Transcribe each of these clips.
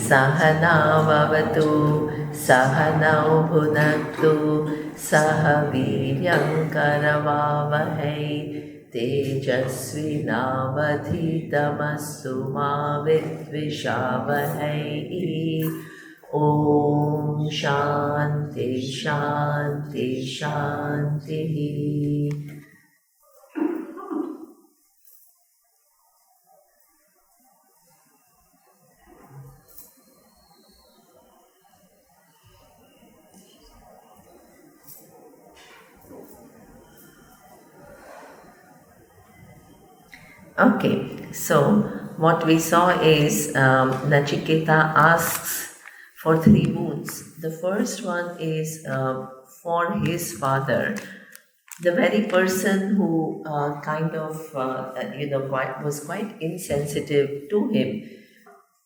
सहनाववतु सहनौ भुनक्तु सह वीर्यं करवावहै तेजस्विनावधीतमस्तु मा विद्विषावहै। ॐ शान्ति शान्ति शान्तिः। Okay, so what we saw is Nachiketa asks for 3 boons. The first one is for his father, the very person who was quite insensitive to him.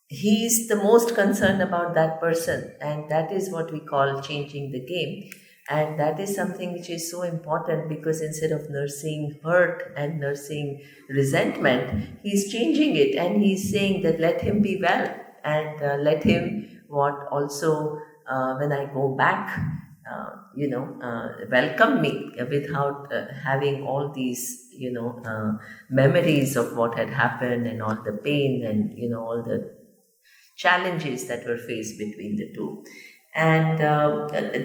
He's the most concerned about that person, and that is what we call changing the game. And that is something which is so important, because instead of nursing hurt and nursing resentment, he's changing it, and he's saying that let him be well, and let him when I go back, welcome me without having all these memories of what had happened, and all the pain, and all the challenges that were faced between the two. And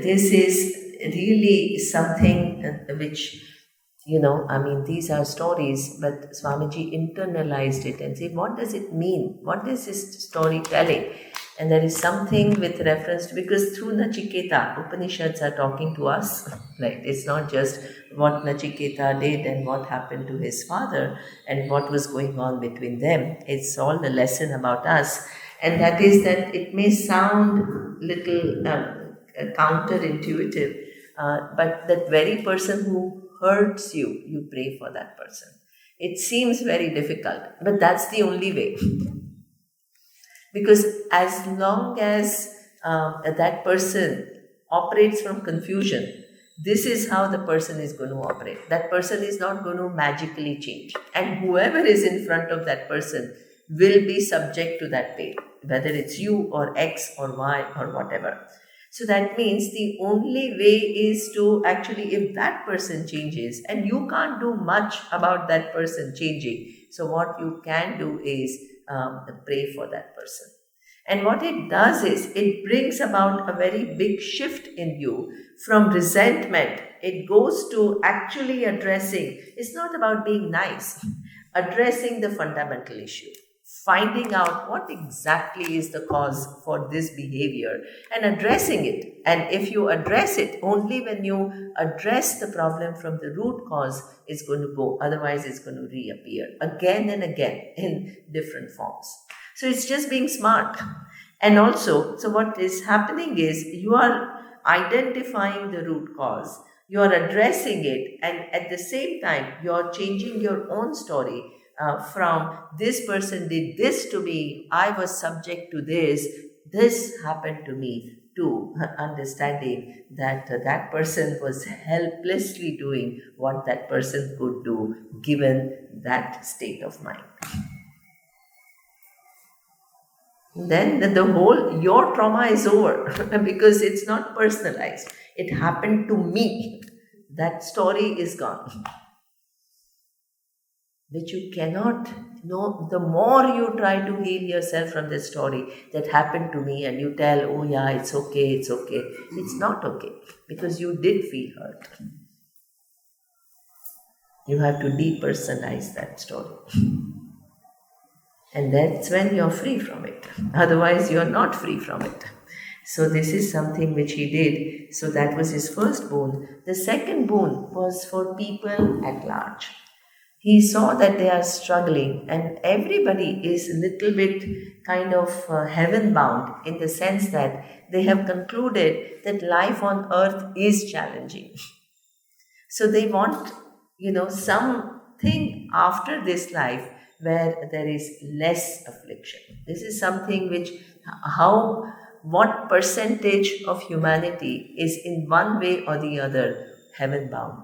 this is really something which, these are stories, but Swamiji internalized it and said, what does it mean? What is this story telling? And there is something with reference to, because through Nachiketa, Upanishads are talking to us, right? It's not just what Nachiketa did and what happened to his father and what was going on between them. It's all the lesson about us. And that is that it may sound little counterintuitive, but that very person who hurts you, you pray for that person. It seems very difficult, but that's the only way. Because as long as that person operates from confusion, this is how the person is going to operate. That person is not going to magically change. And whoever is in front of that person will be subject to that pain, whether it's you or X or Y or whatever. So that means the only way is to actually, if that person changes, and you can't do much about that person changing, so what you can do is pray for that person. And what it does is, it brings about a very big shift in you from resentment. It goes to actually addressing, it's not about being nice, addressing the fundamental issue, finding out what exactly is the cause for this behavior and addressing it. And if you address it, only when you address the problem from the root cause, it's going to go. Otherwise, it's going to reappear again and again in different forms. So it's just being smart. And also, so what is happening is, you are identifying the root cause, you are addressing it, and at the same time, you are changing your own story. From this person did this to me, I was subject to this happened to me, to understanding that that person was helplessly doing what that person could do given that state of mind. Then your trauma is over because it's not personalized. It happened to me. That story is gone. Which you cannot know. The more you try to heal yourself from the story that happened to me, and you tell, oh yeah, it's okay, it's not okay, because you did feel hurt. You have to depersonalize that story. And that's when you're free from it. Otherwise, you're not free from it. So this is something which he did. So that was his first boon. The second boon was for people at large. He saw that they are struggling, and everybody is a little bit kind of heaven bound, in the sense that they have concluded that life on earth is challenging. So they want, something after this life where there is less affliction. This is something which, what percentage of humanity is in one way or the other heaven bound?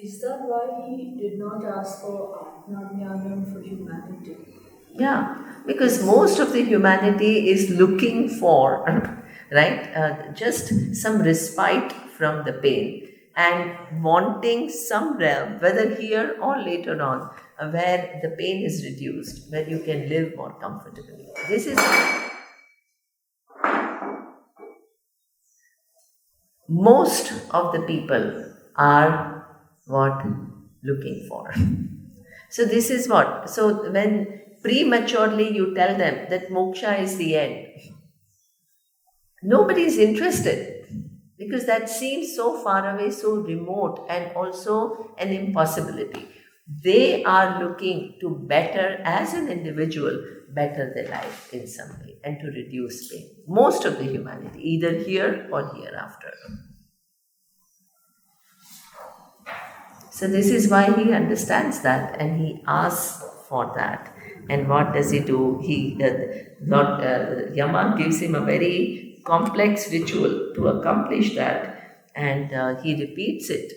Is that why he did not ask for Atmajnanam for humanity? Yeah, because most of the humanity is looking for, right, just some respite from the pain and wanting some realm, whether here or later on, where the pain is reduced, where you can live more comfortably. This is most of the people are what looking for. So this is what. So when prematurely you tell them that moksha is the end, nobody is interested because that seems so far away, so remote, and also an impossibility. They are looking to better, as an individual, better their life in some way and to reduce pain. Most of the humanity, either here or hereafter. So this is why he understands that and he asks for that. And what does he do? Lord Yama gives him a very complex ritual to accomplish that, and he repeats it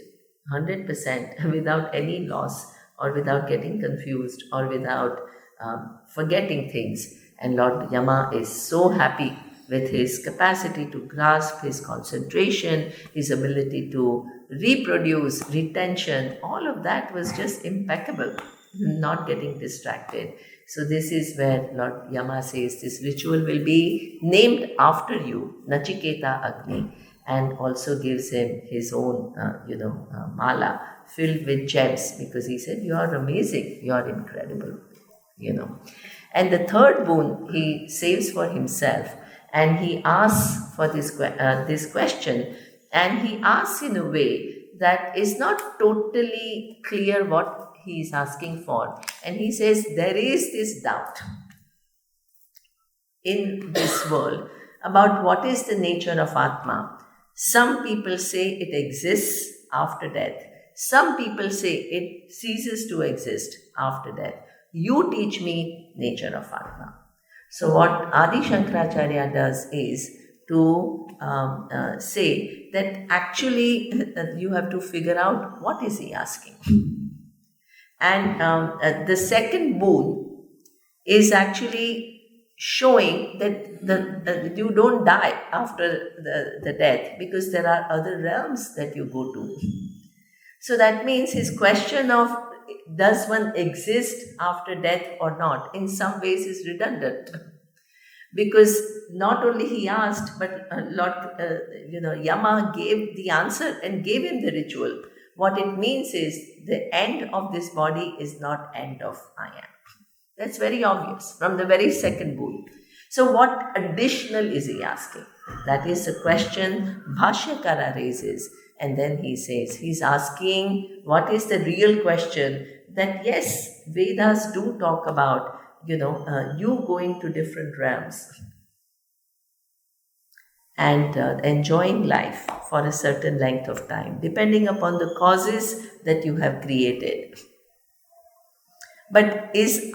100% without any loss or without getting confused or without forgetting things. And Lord Yama is so happy with his capacity to grasp, his concentration, his ability to reproduce, retention, all of that was just impeccable, not getting distracted. So, this is where Lord Yama says this ritual will be named after you, Nachiketa Agni, and also gives him his own, mala filled with gems because he said, "You are amazing, you are incredible." you know. And the third boon he saves for himself, and he asks for this question, and he asks in a way that is not totally clear what he is asking for. And he says, there is this doubt in this world about what is the nature of Atma. Some people say it exists after death. Some people say it ceases to exist after death. You teach me nature of Atma. So what Adi Shankaracharya does is to say that actually you have to figure out what is he asking. And the second boon is actually showing that you don't die after the death because there are other realms that you go to. So that means his question of does one exist after death or not in some ways is redundant because not only he asked but Yama gave the answer and gave him the ritual. What it means is the end of this body is not end of I am. That's very obvious from the very second boon. So, what additional is he asking? That is the question Bhashyakara raises. And then he says, he's asking what is the real question that yes, Vedas do talk about, you going to different realms and enjoying life for a certain length of time, depending upon the causes that you have created. But is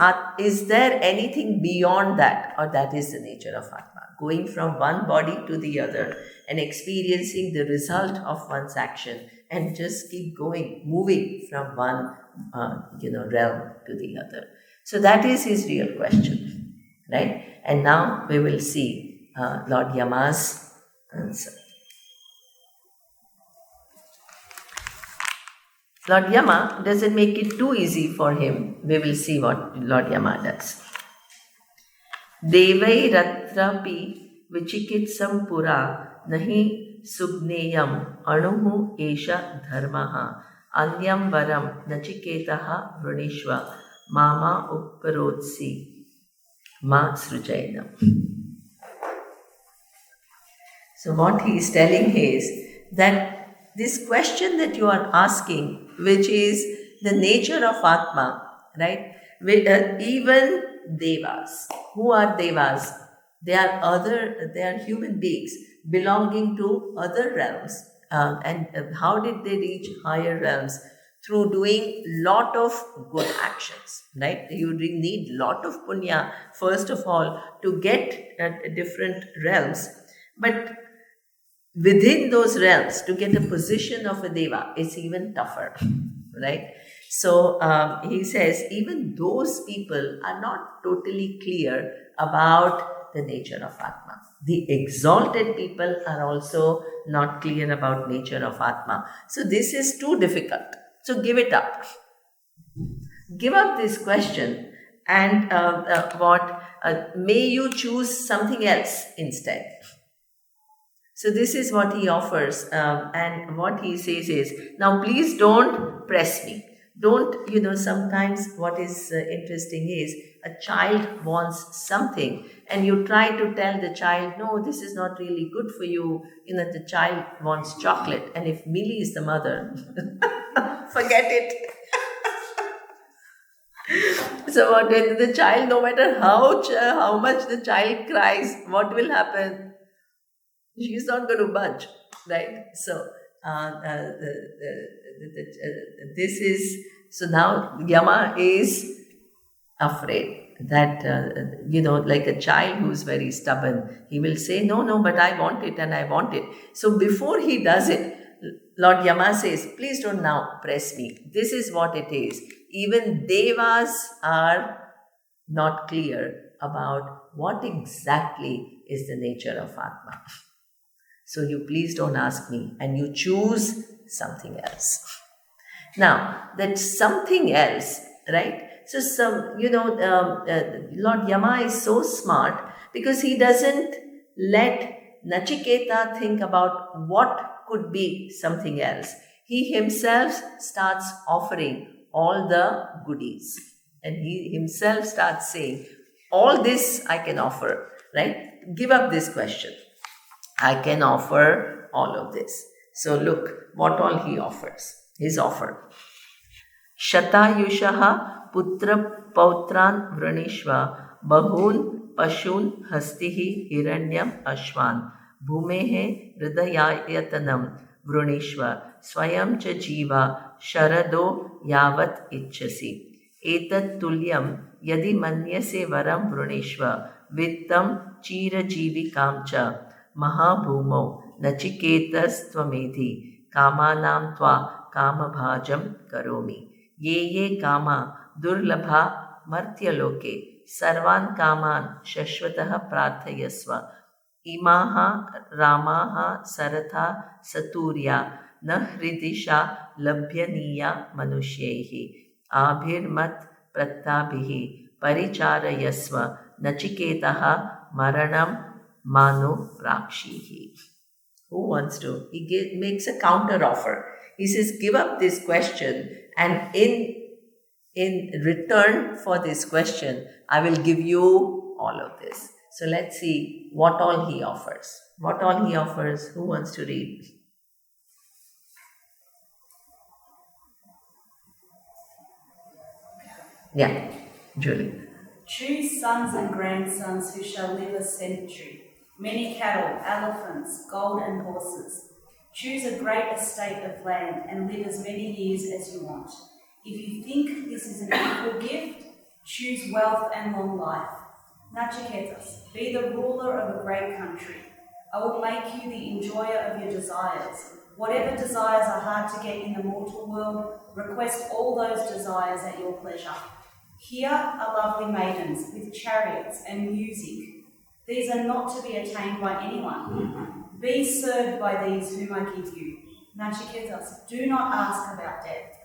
there anything beyond that, or that is the nature of Atma? Going from one body to the other and experiencing the result of one's action and just keep going, moving from one realm to the other. So that is his real question, right? And now we will see Lord Yama's answer. Lord Yama doesn't make it too easy for him. We will see what Lord Yama does. Devai ratrapi vichikitsam pura nahi subneyam anuhu esha dharmaha anyam varam nachiketaha vrunishva mama upparotsi ma srujainam. So what he is telling is that this question that you are asking, which is the nature of Atma, right? Even Devas. Who are Devas? They are human beings belonging to other realms. And how did they reach higher realms? Through doing lot of good actions, right? You need lot of punya, first of all, to get different realms. But within those realms, to get a position of a deva is even tougher, right? So he says even those people are not totally clear about the nature of Atma. The exalted people are also not clear about nature of Atma. So this is too difficult. So give it up. Give up this question and may you choose something else instead. So this is what he offers, and what he says is, now please don't press me. Don't, sometimes what is interesting is a child wants something and you try to tell the child, no, this is not really good for you. The child wants chocolate, and if Millie is the mother, forget it. So what the child, no matter how much the child cries, what will happen? She's not going to budge, right? So this is, so now Yama is afraid that like a child who's very stubborn, he will say, no, but I want it and I want it. So before he does it, Lord Yama says, please don't now press me. This is what it is. Even devas are not clear about what exactly is the nature of Atma. So you please don't ask me, and you choose something else. Now, that something else, right? So Lord Yama is so smart because he doesn't let Nachiketa think about what could be something else. He himself starts offering all the goodies. And he himself starts saying, all this I can offer, right? Give up this question. I can offer all of this. So look what all he offers. His offer. Shatayushaha putra pautran vranishva bahun pashun hastihi hiranyam ashwan bhumehe hridayayatanam vranishva swayam cha jiva sharado yavat ichchasi etat tulyam yadi manyase varam vranishva vittam chirajivikam cha Mahabhumo Nachiketastvamedhi Kamanam Tva Kamabhajam Karomi Ye Kama Durlabha Martyaloke Sarvan Kaman Shashvataha Prarthayasva Imaha Ramaha Saratha Saturya Nahridisha Labhyaniya Manushyehi Abhirmat Prattabhihi Paricharayasva Nachiketaha Maranam Mano Rakshihi. Who wants to? He makes a counter offer. He says, give up this question, and in return for this question, I will give you all of this. So let's see what all he offers. What all he offers? Who wants to read? Yeah, Julie. Choose sons and grandsons who shall live a century. Many cattle, elephants, gold and horses. Choose a great estate of land and live as many years as you want. If you think this is an equal gift, choose wealth and long life. Nachiketas, be the ruler of a great country. I will make you the enjoyer of your desires. Whatever desires are hard to get in the mortal world, request all those desires at your pleasure. Here are lovely maidens with chariots and music. These are not to be attained by anyone. Be served by these whom I give you. Nachiketas, do not ask about death.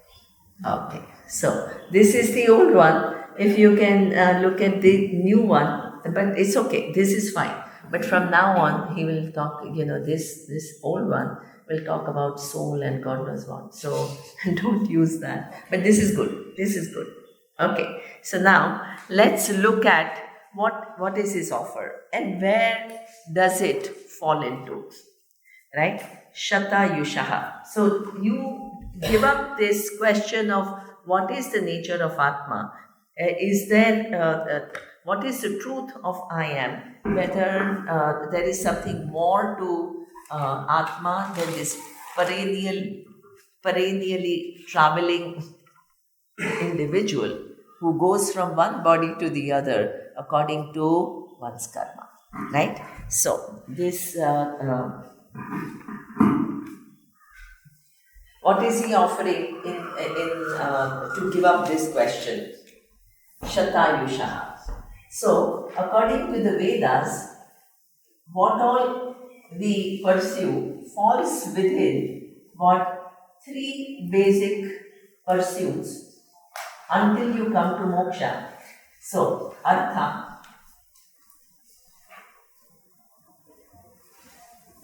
Okay, so this is the old one. If you can look at the new one, but it's okay, this is fine. But from now on, he will talk, this old one will talk about soul and God knows what. So don't use that. But this is good. This is good. Okay, so now let's look at what is his offer and where does it fall into, right? Shata Yushaha. So you give up this question of what is the nature of Atma. Is there, what is the truth of I am? Whether there is something more to Atma than this perennially traveling individual who goes from one body to the other according to one's karma, right? So this What is he offering to give up this question? Shatayusha. So, according to the Vedas, what all we pursue falls within what three basic pursuits until you come to moksha. So, artha,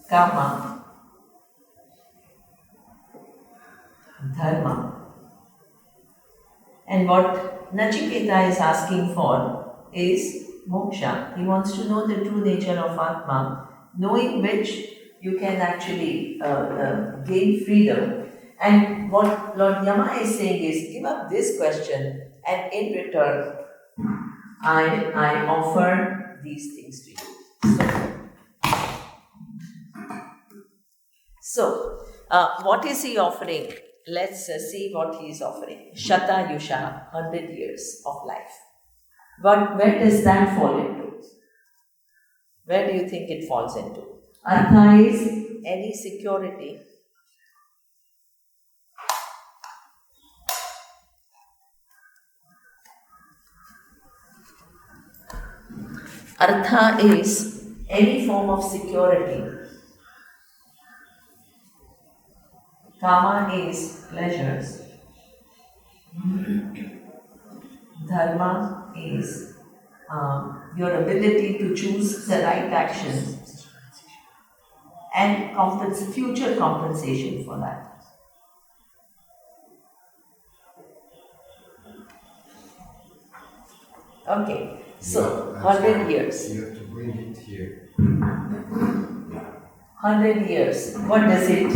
kama, dharma. And what Nachiketa is asking for is moksha. He wants to know the true nature of Atma, knowing which you can actually gain freedom. And what Lord Yama is saying is, give up this question, and in return, I offer these things to you. So, what is he offering? Let's see what he is offering. Shatayusha, 100 years of life. But where does that fall into? Where do you think it falls into? Artha is any security. Artha is any form of security. Kama is pleasures. Dharma is your ability to choose the right actions and future compensation for that. Okay, so 100 years. You have to bring it here. 100 years. What does it?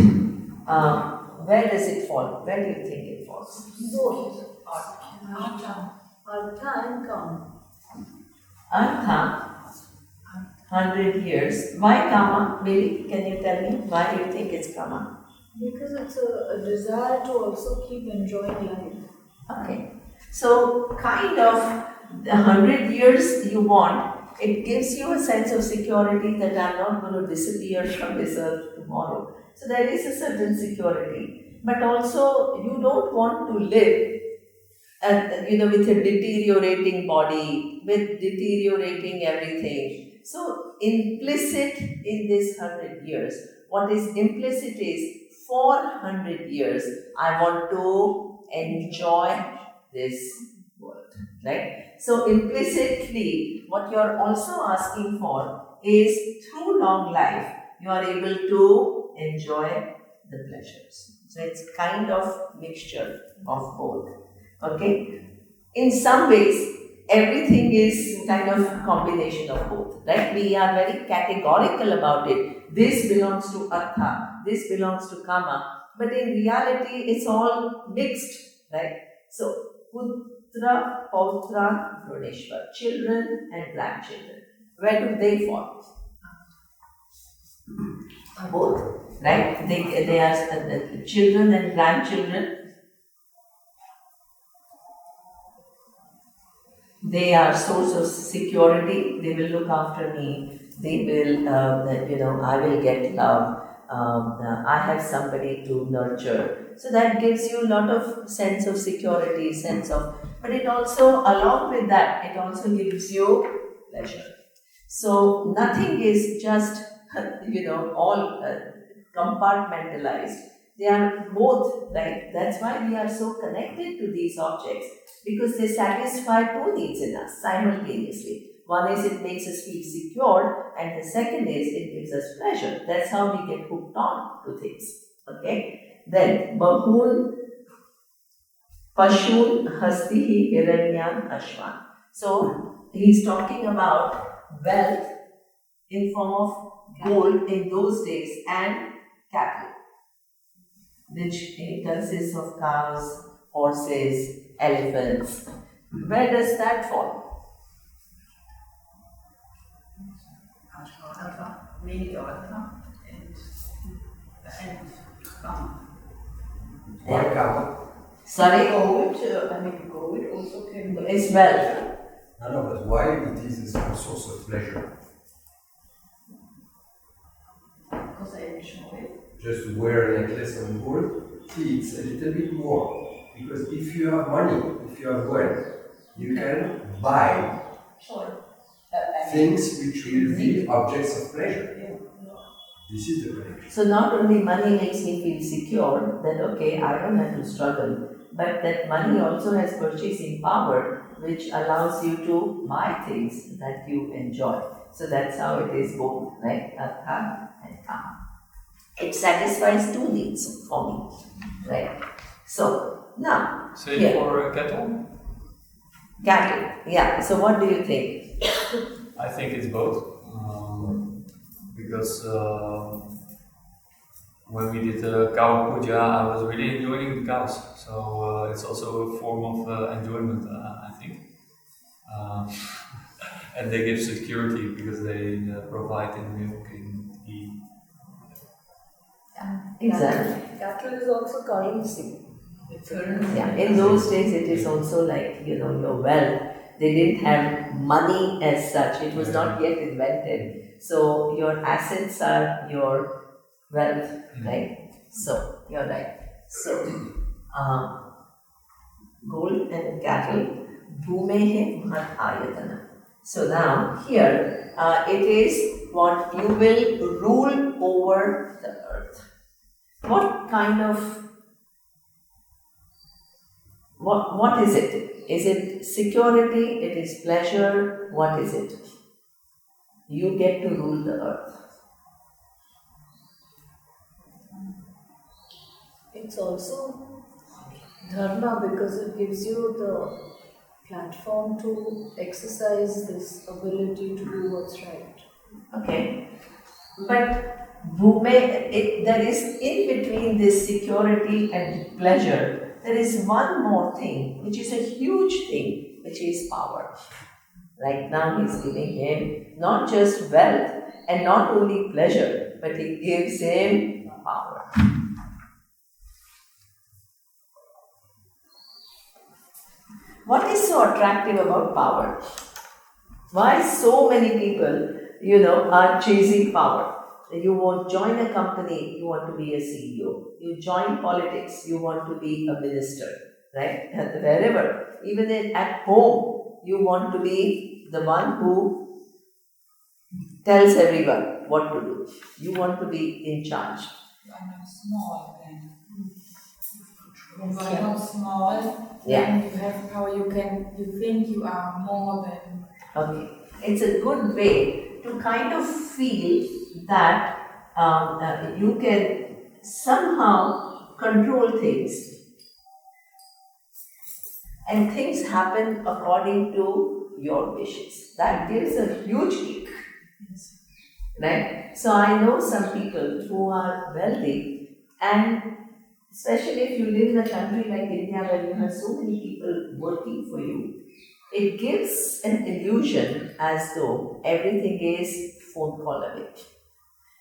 Where does it fall? Where do you think it falls? Both. Artha and Kama. Artha, 100 years. Why Kama? Billy, can you tell me why you think it's Kama? Because it's a desire to also keep enjoying life. Okay. So, kind of the 100 years you want, it gives you a sense of security that I'm not going to disappear from this earth tomorrow. So, there is a certain security. But also, you don't want to live with a deteriorating body, with deteriorating everything. So, implicit in this 100 years, what is implicit is for 100 years, I want to enjoy this world, right? So, implicitly, what you are also asking for is through long life, you are able to enjoy the pleasures. So, it's kind of mixture of both. Okay, in some ways, everything is kind of combination of both, right? We are very categorical about it. This belongs to Artha, this belongs to Kama, but in reality, it's all mixed, right? So, Putra, Pautra, Bhroneshwar, children and grandchildren. Where do they fall? Both, right? They are children and grandchildren. They are source of security. They will look after me. They will, I will get love. I have somebody to nurture. So that gives you a lot of sense of security, but it also, along with that, it also gives you pleasure. So nothing is just, all compartmentalized. They are both, right? That's why we are so connected to these objects, because they satisfy two needs in us simultaneously. One is it makes us feel secure, and the second is it gives us pleasure. That's how we get hooked on to things. Okay? Then, Bahun, Pashun, Hastihi, Hiranyan, Ashwan. So, he's talking about wealth in form of gold in those days and cattle, which consists of cows, horses, elephants. Where does that fall? Mainly Artha and Kama. Why Kama? Sorry? Gold also can be. It's wealth. No, but why it is a source of pleasure? Because I enjoy it. Just to wear a necklace on gold? kids a little bit more. Because if you have money, if you have wealth, you can buy things which will be objects of pleasure. This is the connection. So not only money makes me feel secure that okay, I don't have to struggle, but that money also has purchasing power which allows you to buy things that you enjoy. So that's how it is both, like artha and kama. It satisfies two needs for me, right? So now, Same here, for cattle? cattle. Yeah. So what do you think? I think it's both. Because when we did the cow puja, I was really enjoying the cows. So it's also a form of enjoyment, I think. And they give security because they provide in milk, in ghee. Exactly. Cattle is also currency. Yeah, in those days it is also like, your wealth. They didn't have money as such, it was not yet invented. So your assets are your wealth, right? So, you're right. So, gold and cattle, bhumehe mahat ayatana. So now, here, it is what you will rule over the earth. What kind of what is it? Is it security? It is pleasure? What is it? You get to rule the earth. It's also dharma because it gives you the platform to exercise this ability to do what's right. Okay. But there is in between this security and pleasure, there is one more thing, which is a huge thing, which is power. Right now he's giving him not just wealth and not only pleasure, but he gives him power. What is so attractive about power? Why so many people, are chasing power? You want to join a company, you want to be a CEO. You join politics, you want to be a minister, right? And wherever, even at home, you want to be the one who tells everyone what to do. You want to be in charge. You are not small then. When you are not small, Yeah. then you have power, you think you are more than. Okay. It's a good way to kind of feel that you can somehow control things and things happen according to your wishes. That gives a huge kick. Right? So I know some people who are wealthy, and especially if you live in a country like India where you have so many people working for you, it gives an illusion as though everything is phone call away.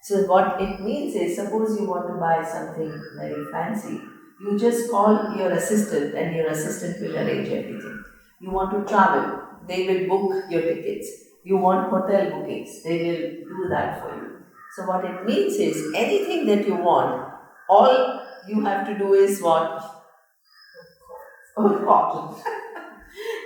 So what it means is, suppose you want to buy something very fancy, you just call your assistant and your assistant will arrange everything. You want to travel, they will book your tickets. You want hotel bookings, they will do that for you. So what it means is, anything that you want, all you have to do is what? Call.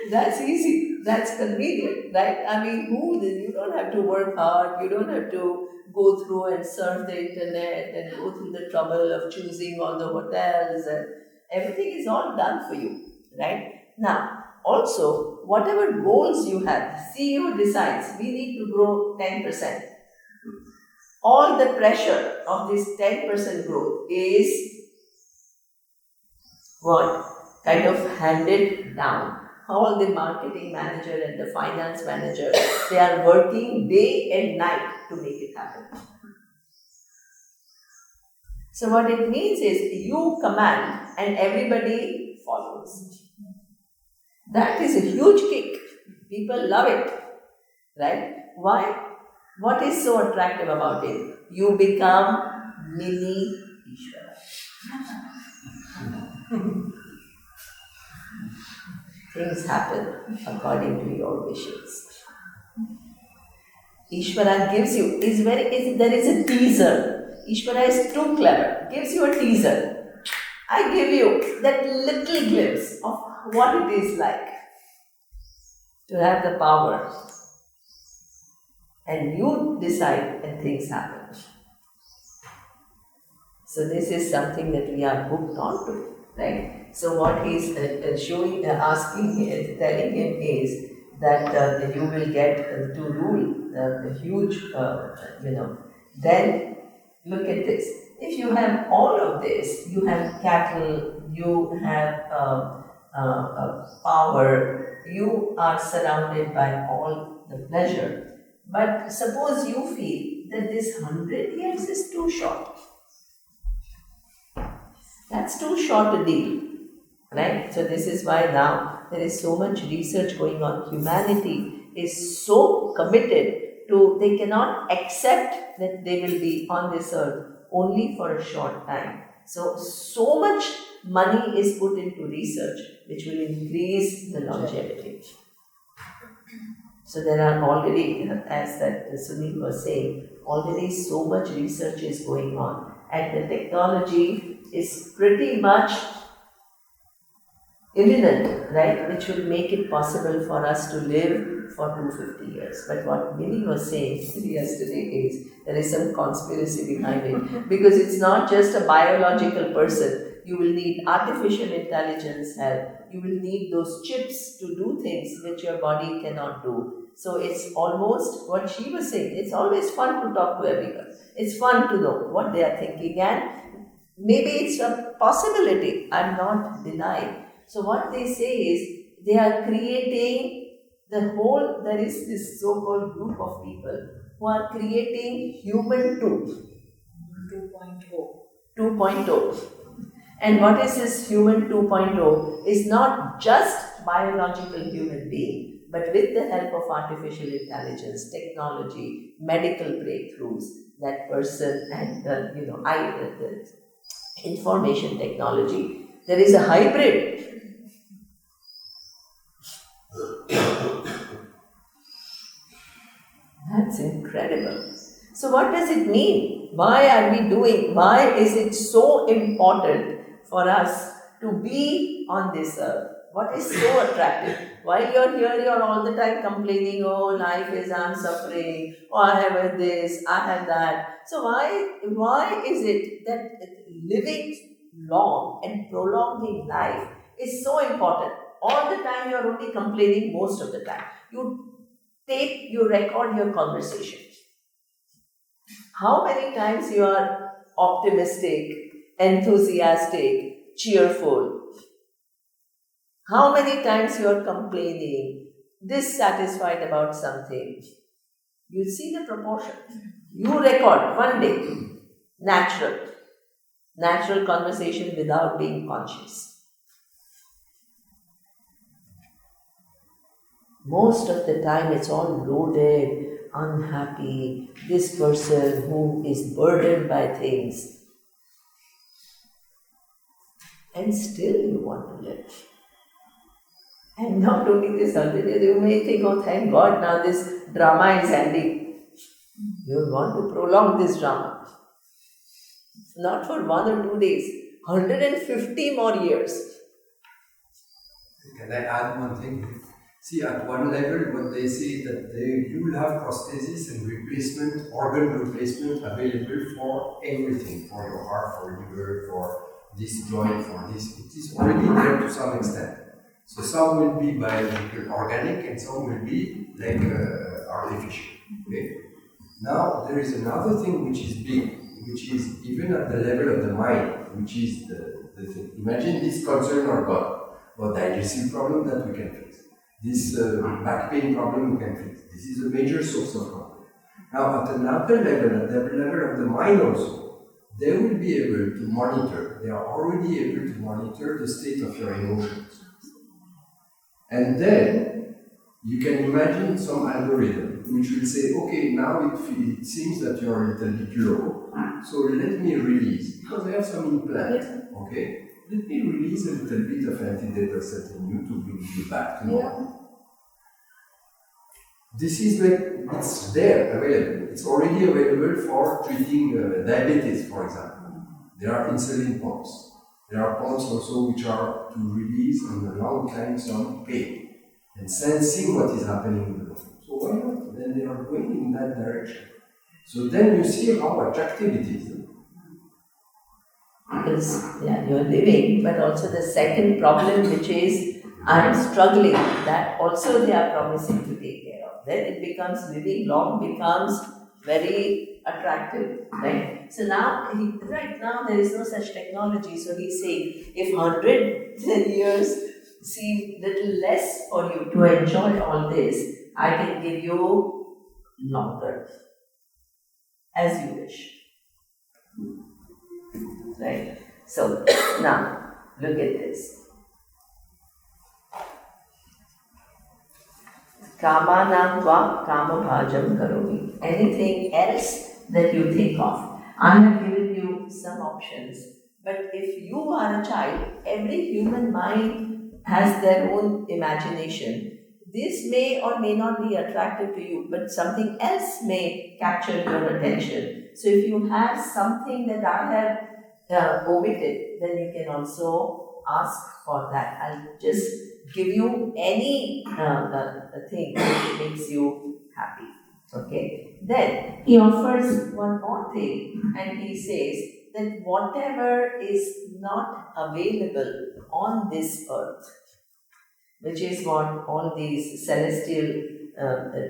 That's easy, that's convenient, right? I mean, you don't have to work hard, you don't have to go through and surf the internet and go through the trouble of choosing all the hotels, and everything is all done for you, right? Now, also, whatever goals you have, CEO decides we need to grow 10%. All the pressure of this 10% growth is what? Kind of handed down. All the marketing manager and the finance manager, they are working day and night to make it happen. So what it means is, you command and everybody follows. That is a huge kick. People love it, right? Why? What is so attractive about it? You become mini Ishvara. Things happen according to your wishes. Ishvara gives you, there is a teaser. Ishvara is too clever, gives you a teaser. I give you that little glimpse of what it is like to have the power, and you decide and things happen. So this is something that we are hooked on to, right? So what he's telling him is that you will get to rule the huge, Then look at this. If you have all of this, you have cattle, you have power, you are surrounded by all the pleasure. But suppose you feel that this 100 years is too short. That's too short a deal, right? So this is why now there is so much research going on. Humanity is so committed to, they cannot accept that they will be on this earth only for a short time. So much money is put into research which will increase the longevity. So there are already, as that Sunil was saying, already so much research is going on, and the technology is pretty much imminent, right, which will make it possible for us to live for 250 years. But what Minnie was saying yesterday is there is some conspiracy behind it, because it's not just a biological person. You will need artificial intelligence help. You will need those chips to do things which your body cannot do. So it's almost what she was saying. It's always fun to talk to everyone. It's fun to know what they are thinking, and maybe it's a possibility. I'm not denying. So what they say is they are creating there is this so-called group of people who are creating human 2.0. And what is this human 2.0? Is not just biological human being, but with the help of artificial intelligence, technology, medical breakthroughs, that person and the information technology, there is a hybrid. That's incredible. So what does it mean? Why is it so important for us to be on this earth? What is so attractive? While you're here, you're all the time complaining, oh, life is, I'm suffering, oh, I have this, I have that. So why is it that living long and prolonging life is so important? All the time you're only complaining most of the time. You record your conversation. How many times you are optimistic, enthusiastic, cheerful? How many times you are complaining, dissatisfied about something? You see the proportion. You record one day, natural conversation without being conscious. Most of the time it's all loaded, unhappy, this person who is burdened by things. And still you want to live. And not only this, you may think, oh thank God, now this drama is ending. You want to prolong this drama. Not for 1 or 2 days, 150 more years. Can I add one thing? See, at one level, what they say that you will have prosthesis and organ replacement available for everything, for your heart, for liver, for this joint, for this. It is already there to some extent. So some will be biological, organic, and some will be like artificial. Okay? Now there is another thing which is big, which is even at the level of the mind, which is the thing. Imagine this concern or God, or digestive problem that we can fix. This back pain problem we can fix. This is a major source of problem. Now at another level, at the level of the mind also, they will be able to monitor, they are already able to monitor the state of your emotions. And then you can imagine some algorithm which will say, okay, now it seems that you're a little bit low, so let me release, because I have some implant, okay? Let me release a little bit of antidepressant in you to bring you back to normal. This is like, it's there, available. It's already available for treating diabetes, for example. There are insulin pumps. There are plants also which are to release in a long time some pain and sensing what is happening in the body. So why not? Then they are going in that direction. So then you see how attractive it is. Because you're living, but also the second problem, which is I'm struggling, that also they are promising to take care of. Then it becomes living long becomes very attractive, right? So now, right now there is no such technology. So he's saying if 100 years seem little less for you to enjoy all this, I can give you longer, as you wish. Right? So now look at this. Kamanam tva kama bhajam karomi. Anything else that you think of. I have given you some options. But if you are a child, every human mind has their own imagination. This may or may not be attractive to you, but something else may capture your attention. So if you have something that I have omitted, then you can also ask for that. I'll just give you any thing which makes you happy. Okay. Then he offers one more thing, and he says that whatever is not available on this earth, which is what all these celestial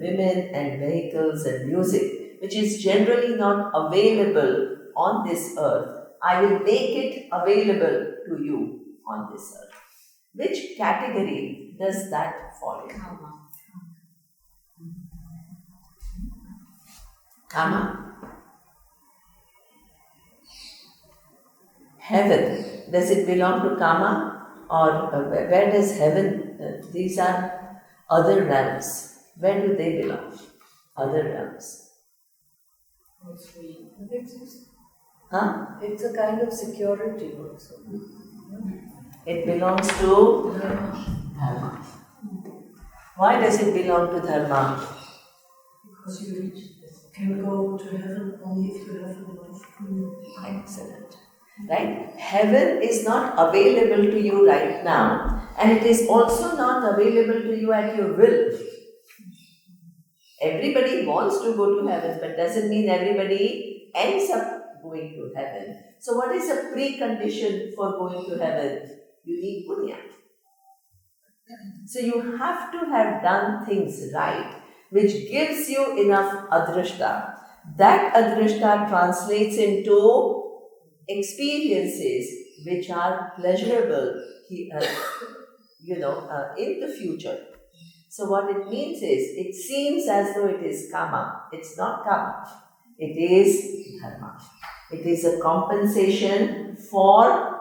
women and vehicles and music, which is generally not available on this earth, I will make it available to you on this earth. Which category does that fall in? Kama. Heaven. Does it belong to Kama? Or where does heaven? These are other realms. Where do they belong? Other realms. Huh? It's a kind of security also. It belongs to Dharma. Why does it belong to Dharma? Because you can go to heaven only if you have enough. Excellent. Right? Heaven is not available to you right now, and it is also not available to you at your will. Everybody wants to go to heaven, but doesn't mean everybody ends up going to heaven. So what is a precondition for going to heaven? You need punya. So you have to have done things right, which gives you enough adrashta. That adrashta translates into experiences which are pleasurable, in the future. So what it means is, it seems as though it is kama. It's not kama. It is dharma. It is a compensation for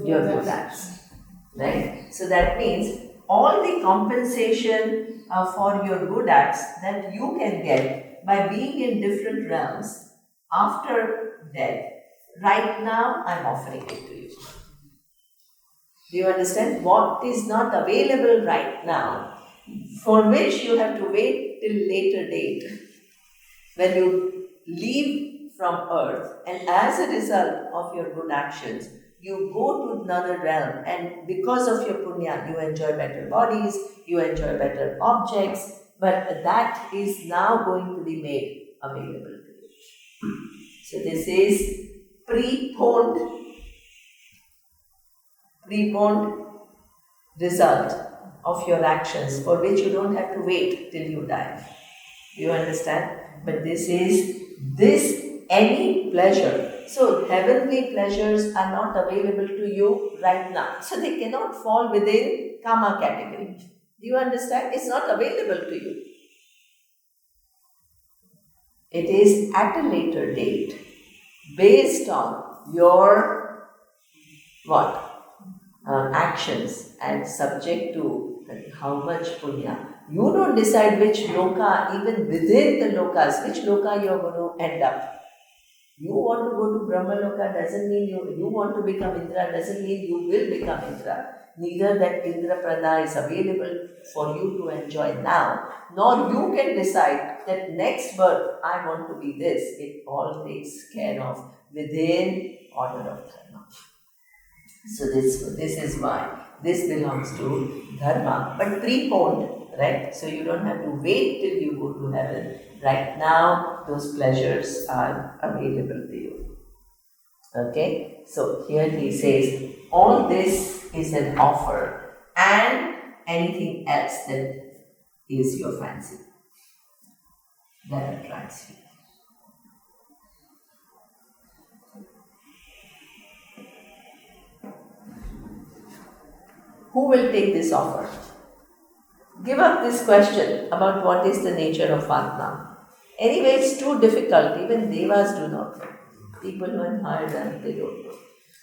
your good acts. Right? So that means all the compensation for your good acts that you can get by being in different realms after death, right now I'm offering it to you. Do you understand? What is not available right now, for which you have to wait till later date, when you leave from earth, and as a result of your good actions, you go to another realm, and because of your punya, you enjoy better bodies, you enjoy better objects, but that is now going to be made available to you. So this is preponed result of your actions, for which you don't have to wait till you die. Do you understand? But this any pleasure. So heavenly pleasures are not available to you right now. So they cannot fall within kama category. Do you understand? It's not available to you. It is at a later date, based on your actions, and subject to how much punya. You don't decide which loka, even within the lokas, which loka you are going to end up. You want to go to Brahma Loka doesn't mean you want to become Indra, doesn't mean you will become Indra. Neither that Indra Prada is available for you to enjoy now, nor you can decide that next birth I want to be this. It all takes care of within order of dharma. So this is why this belongs to dharma, but preponed, right? So you don't have to wait till you go to heaven. Right now, those pleasures are available to you. Okay? So here he says, all this is an offer, and anything else that is your fancy, that attracts you. Who will take this offer? Give up this question about what is the nature of Atma. Anyway, it's too difficult. Even devas do not know. People who have hired them, they don't know.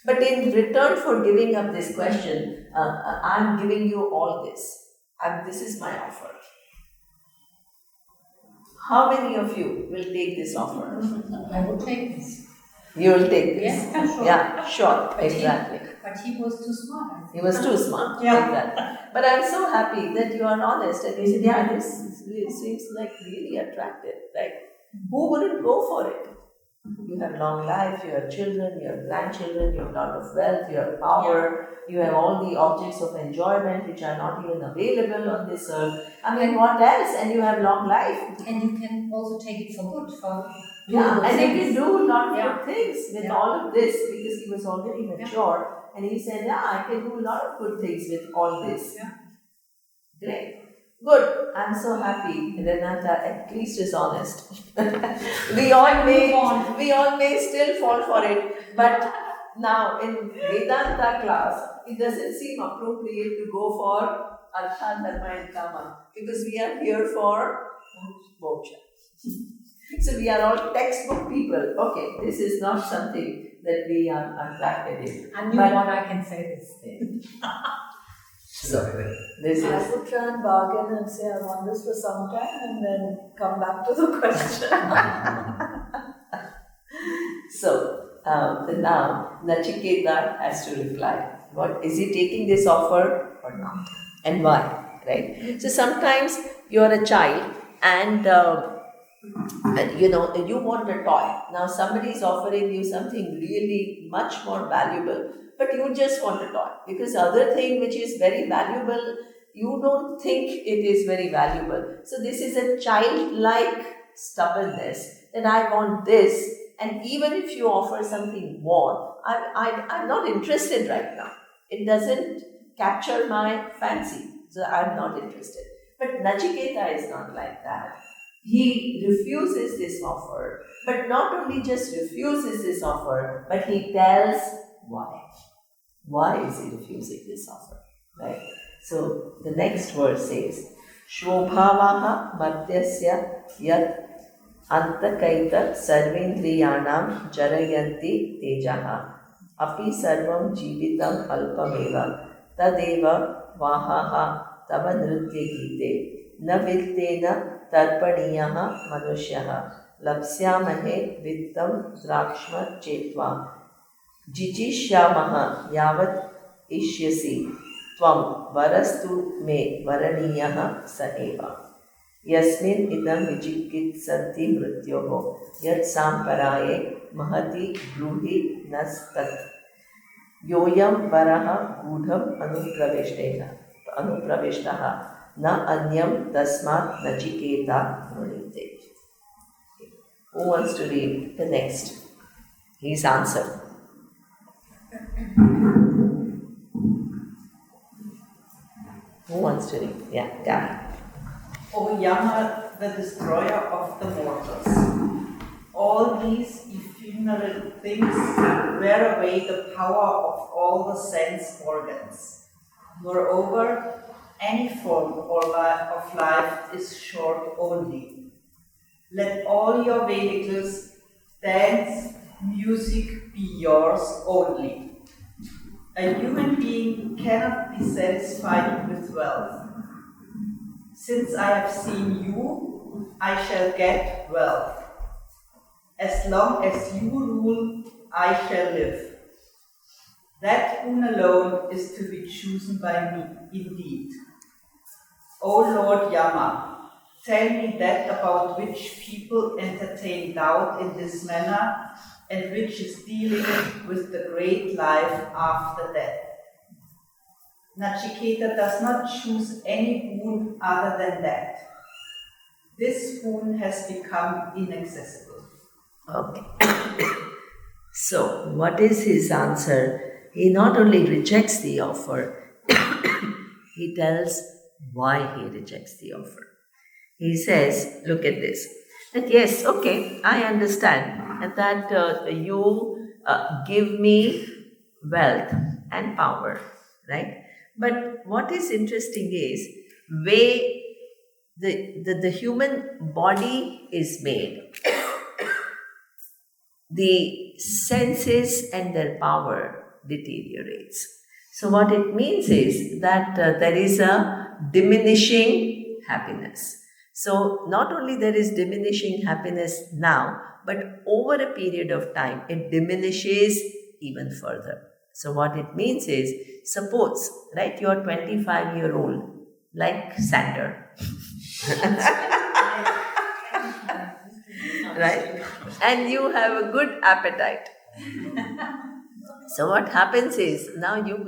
But in return for giving up this question, I'm giving you all this. And this is my offer. How many of you will take this offer? I would take this. You will take this? Yes, sure. Yeah, sure, But exactly. But he was too smart, I think. He was too smart. Yeah. Exactly. But I'm so happy that you are honest and you said, yeah, this seems like really attractive, right? Who wouldn't go for it? You have long life, you have children, you have grandchildren, you have a lot of wealth, you have power, you have all the objects of enjoyment which are not even available on this earth. I mean, what else? And you have long life. And you can also take it for good, for Yeah, and you can do a lot of Yeah. good things with Yeah. all of this because he was already mature. And he said, yeah, I can do a lot of good things with all this. Yeah. Great. Good. I'm so happy. Renata at least is honest. we all may still fall for it. But now in Vedanta class, it doesn't seem appropriate to go for Artha, Dharma and Kama because we are here for moksha. So we are all textbook people. Okay, this is not something that we are attracted in. I knew But- what I can say this thing. So this I is would try and bargain and say I want this for some time and then come back to the question. so now Nachiketa has to reply. What is he taking this offer or not? And why? Right? So sometimes you are a child and you want a toy. Now somebody is offering you something really much more valuable, but you just want a toy because other thing which is very valuable, you don't think it is very valuable. So this is a childlike stubbornness that I want this, and even if you offer something more, I'm not interested right now. It doesn't capture my fancy, so I'm not interested. But Nachiketa is not like that. He refuses this offer, but not only just refuses this offer, but he tells why. Why is he refusing this offer? Right? So the next verse says, Shobhavaha madhyasya yat antakaita sarvendriyanam jarayanti tejaha api sarvam jivitam alpameva tadeva vahaha tava nritya gite na vittena tarpaniyaha manushyaha lapsyamahe vittam drakshma chetva जिजिष्यामः यावत् इष्यसि त्वं वरस्तु मे वरणीयः स एव यस्मिन् इदं विचिकित्सन्ति मृत्योः यत् साम्पराये महति ब्रूहि नस्तत् योऽयं वरः गूढम् अनुप्रविष्टः न अन्यं तस्मात् Nachiketa वृणीते. Who wants to read the next? His answer. Who wants to read? Yeah, Gary. O Yama, the destroyer of the mortals, all these ephemeral things wear away the power of all the sense organs. Moreover, any form of life is short only. Let all your vehicles, dance, music be yours only. A human being cannot be satisfied with wealth. Since I have seen you, I shall get wealth. As long as you rule, I shall live. That boon alone is to be chosen by me, indeed. O Lord Yama, tell me that about which people entertain doubt in this manner, and which is dealing with the great life after death. Nachiketa does not choose any boon other than that. This boon has become inaccessible. Okay. So, what is his answer? He not only rejects the offer, he tells why he rejects the offer. He says, look at this, that yes, okay, I understand that you give me wealth and power, right? But what is interesting is, way the human body is made, the senses and their power deteriorates. So what it means is that there is a diminishing happiness. So not only there is diminishing happiness now, but over a period of time, it diminishes even further. So what it means is, suppose, right, you're 25-year-old, like Sander, right? And you have a good appetite. So what happens is, now you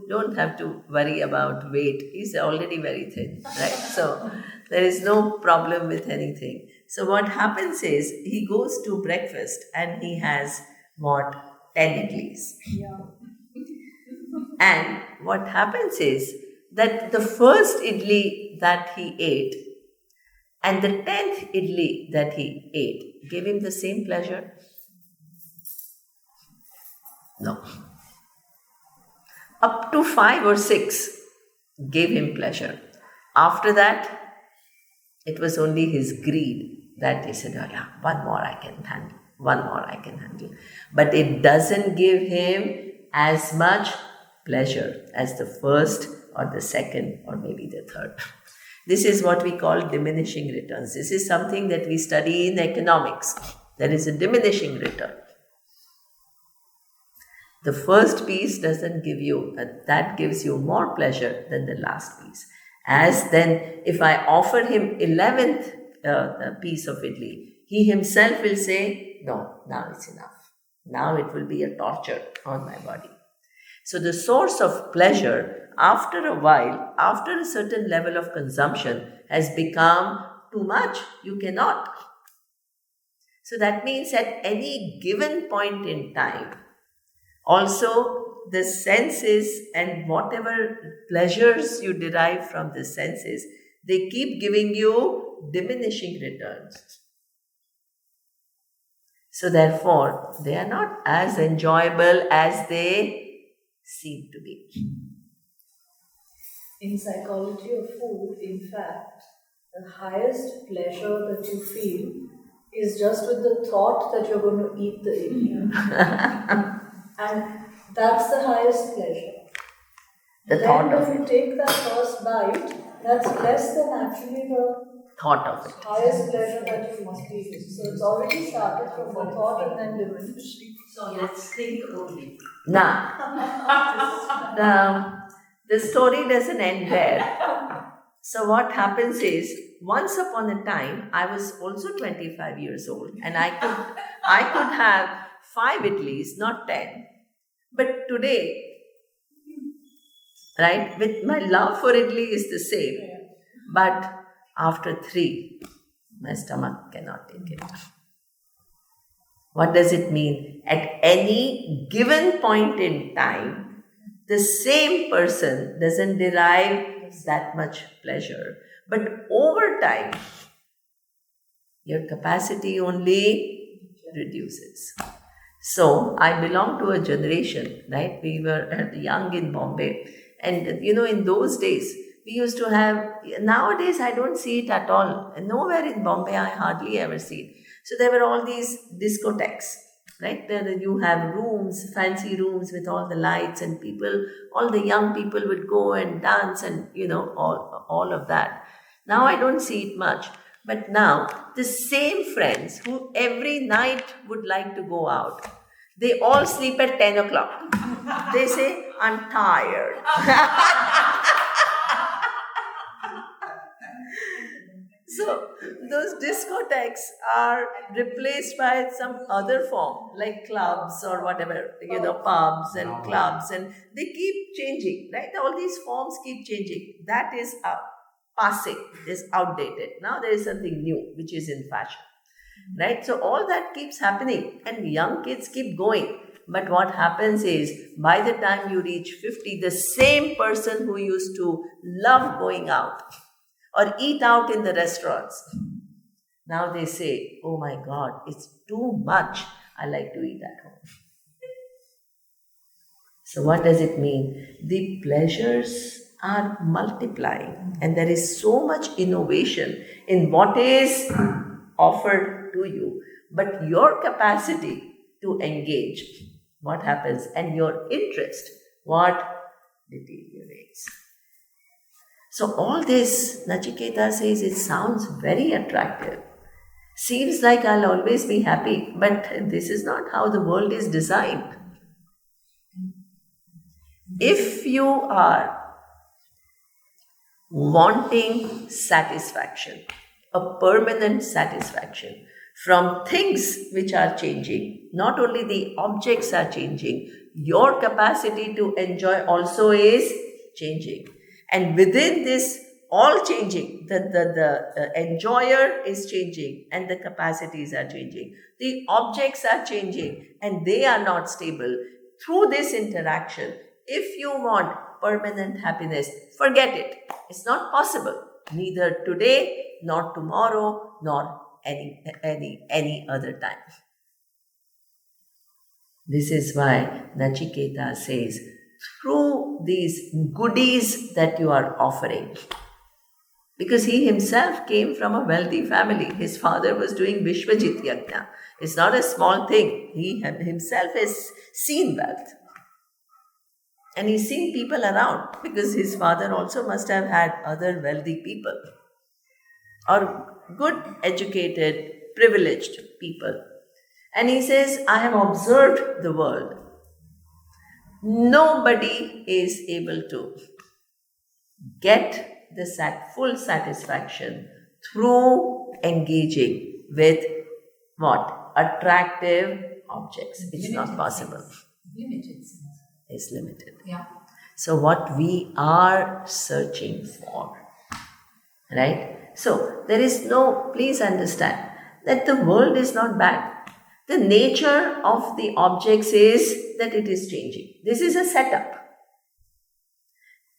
don't have to worry about weight. He's already very thin, right? So there is no problem with anything. So what happens is, he goes to breakfast and he has what? 10 idlis. And what happens is that the first idli that he ate and the 10th idli that he ate gave him the same pleasure? No. Up to 5 or 6 gave him pleasure. After that, it was only his greed that he said, oh yeah, one more I can handle. But it doesn't give him as much pleasure as the first or the second or maybe the third. This is what we call diminishing returns. This is something that we study in economics. There is a diminishing return. The first piece doesn't give you, that gives you more pleasure than the last piece. As then, if I offer him 11th piece of idli, he himself will say, no, now it's enough. Now it will be a torture on my body. So the source of pleasure, after a while, after a certain level of consumption, has become too much. You cannot. So that means at any given point in time, also the senses and whatever pleasures you derive from the senses, they keep giving you diminishing returns. So therefore, they are not as enjoyable as they seem to be. In psychology of food, in fact, the highest pleasure that you feel is just with the thought that you're going to eat the idli. And that's the highest pleasure. The then thought of when you take that first bite, that's less than actually the thought of it. highest pleasure that you must feel. So it's already started from the thought and then diminished. So let's think only. Now, the story doesn't end there. So what happens is, once upon a time, I was also 25 years old and I could have 5 idlis, not 10. But today, right, with my love for idli is the same. But after 3, my stomach cannot take it. What does it mean? At any given point in time, the same person doesn't derive that much pleasure. But over time, your capacity only reduces. So, I belong to a generation, right? We were young in Bombay. And, in those days, we used to have, nowadays I don't see it at all. Nowhere in Bombay I hardly ever see it. So there were all these discotheques, right? There you have rooms, fancy rooms with all the lights and people, all the young people would go and dance and, all of that. Now I don't see it much. But now, the same friends who every night would like to go out, they all sleep at 10 o'clock. They say, I'm tired. So those discotheques are replaced by some other form, like clubs or whatever, pubs and clubs, and they keep changing, right? All these forms keep changing. That is passing, is outdated. Now there is something new which is in fashion, right? So all that keeps happening, and young kids keep going. But what happens is, by the time you reach 50, the same person who used to love going out or eat out in the restaurants, now they say, oh my God, it's too much. I like to eat at home. So what does it mean? The pleasures are multiplying, and there is so much innovation in what is offered to you. But your capacity to engage, what happens? And your interest, what deteriorates. So all this, Nachiketa says, it sounds very attractive. Seems like I'll always be happy, but this is not how the world is designed. If you are wanting satisfaction, a permanent satisfaction from things which are changing, not only the objects are changing, your capacity to enjoy also is changing. And within this all changing, the enjoyer is changing and the capacities are changing. The objects are changing and they are not stable. Through this interaction, if you want permanent happiness, forget it. It's not possible. Neither today, nor tomorrow, nor any other time. This is why Nachiketa says, through these goodies that you are offering, because he himself came from a wealthy family. His father was doing Vishwajit Yajna. It's not a small thing. He himself has seen wealth. And he's seen people around, because his father also must have had other wealthy people or good, educated, privileged people. And he says, I have observed the world. Nobody is able to get the full satisfaction through engaging with what? Attractive objects. It's not possible. Limited sense. It's limited. Yeah. So what we are searching for, right? So there is please understand that the world is not bad. The nature of the objects is that it is changing. This is a setup.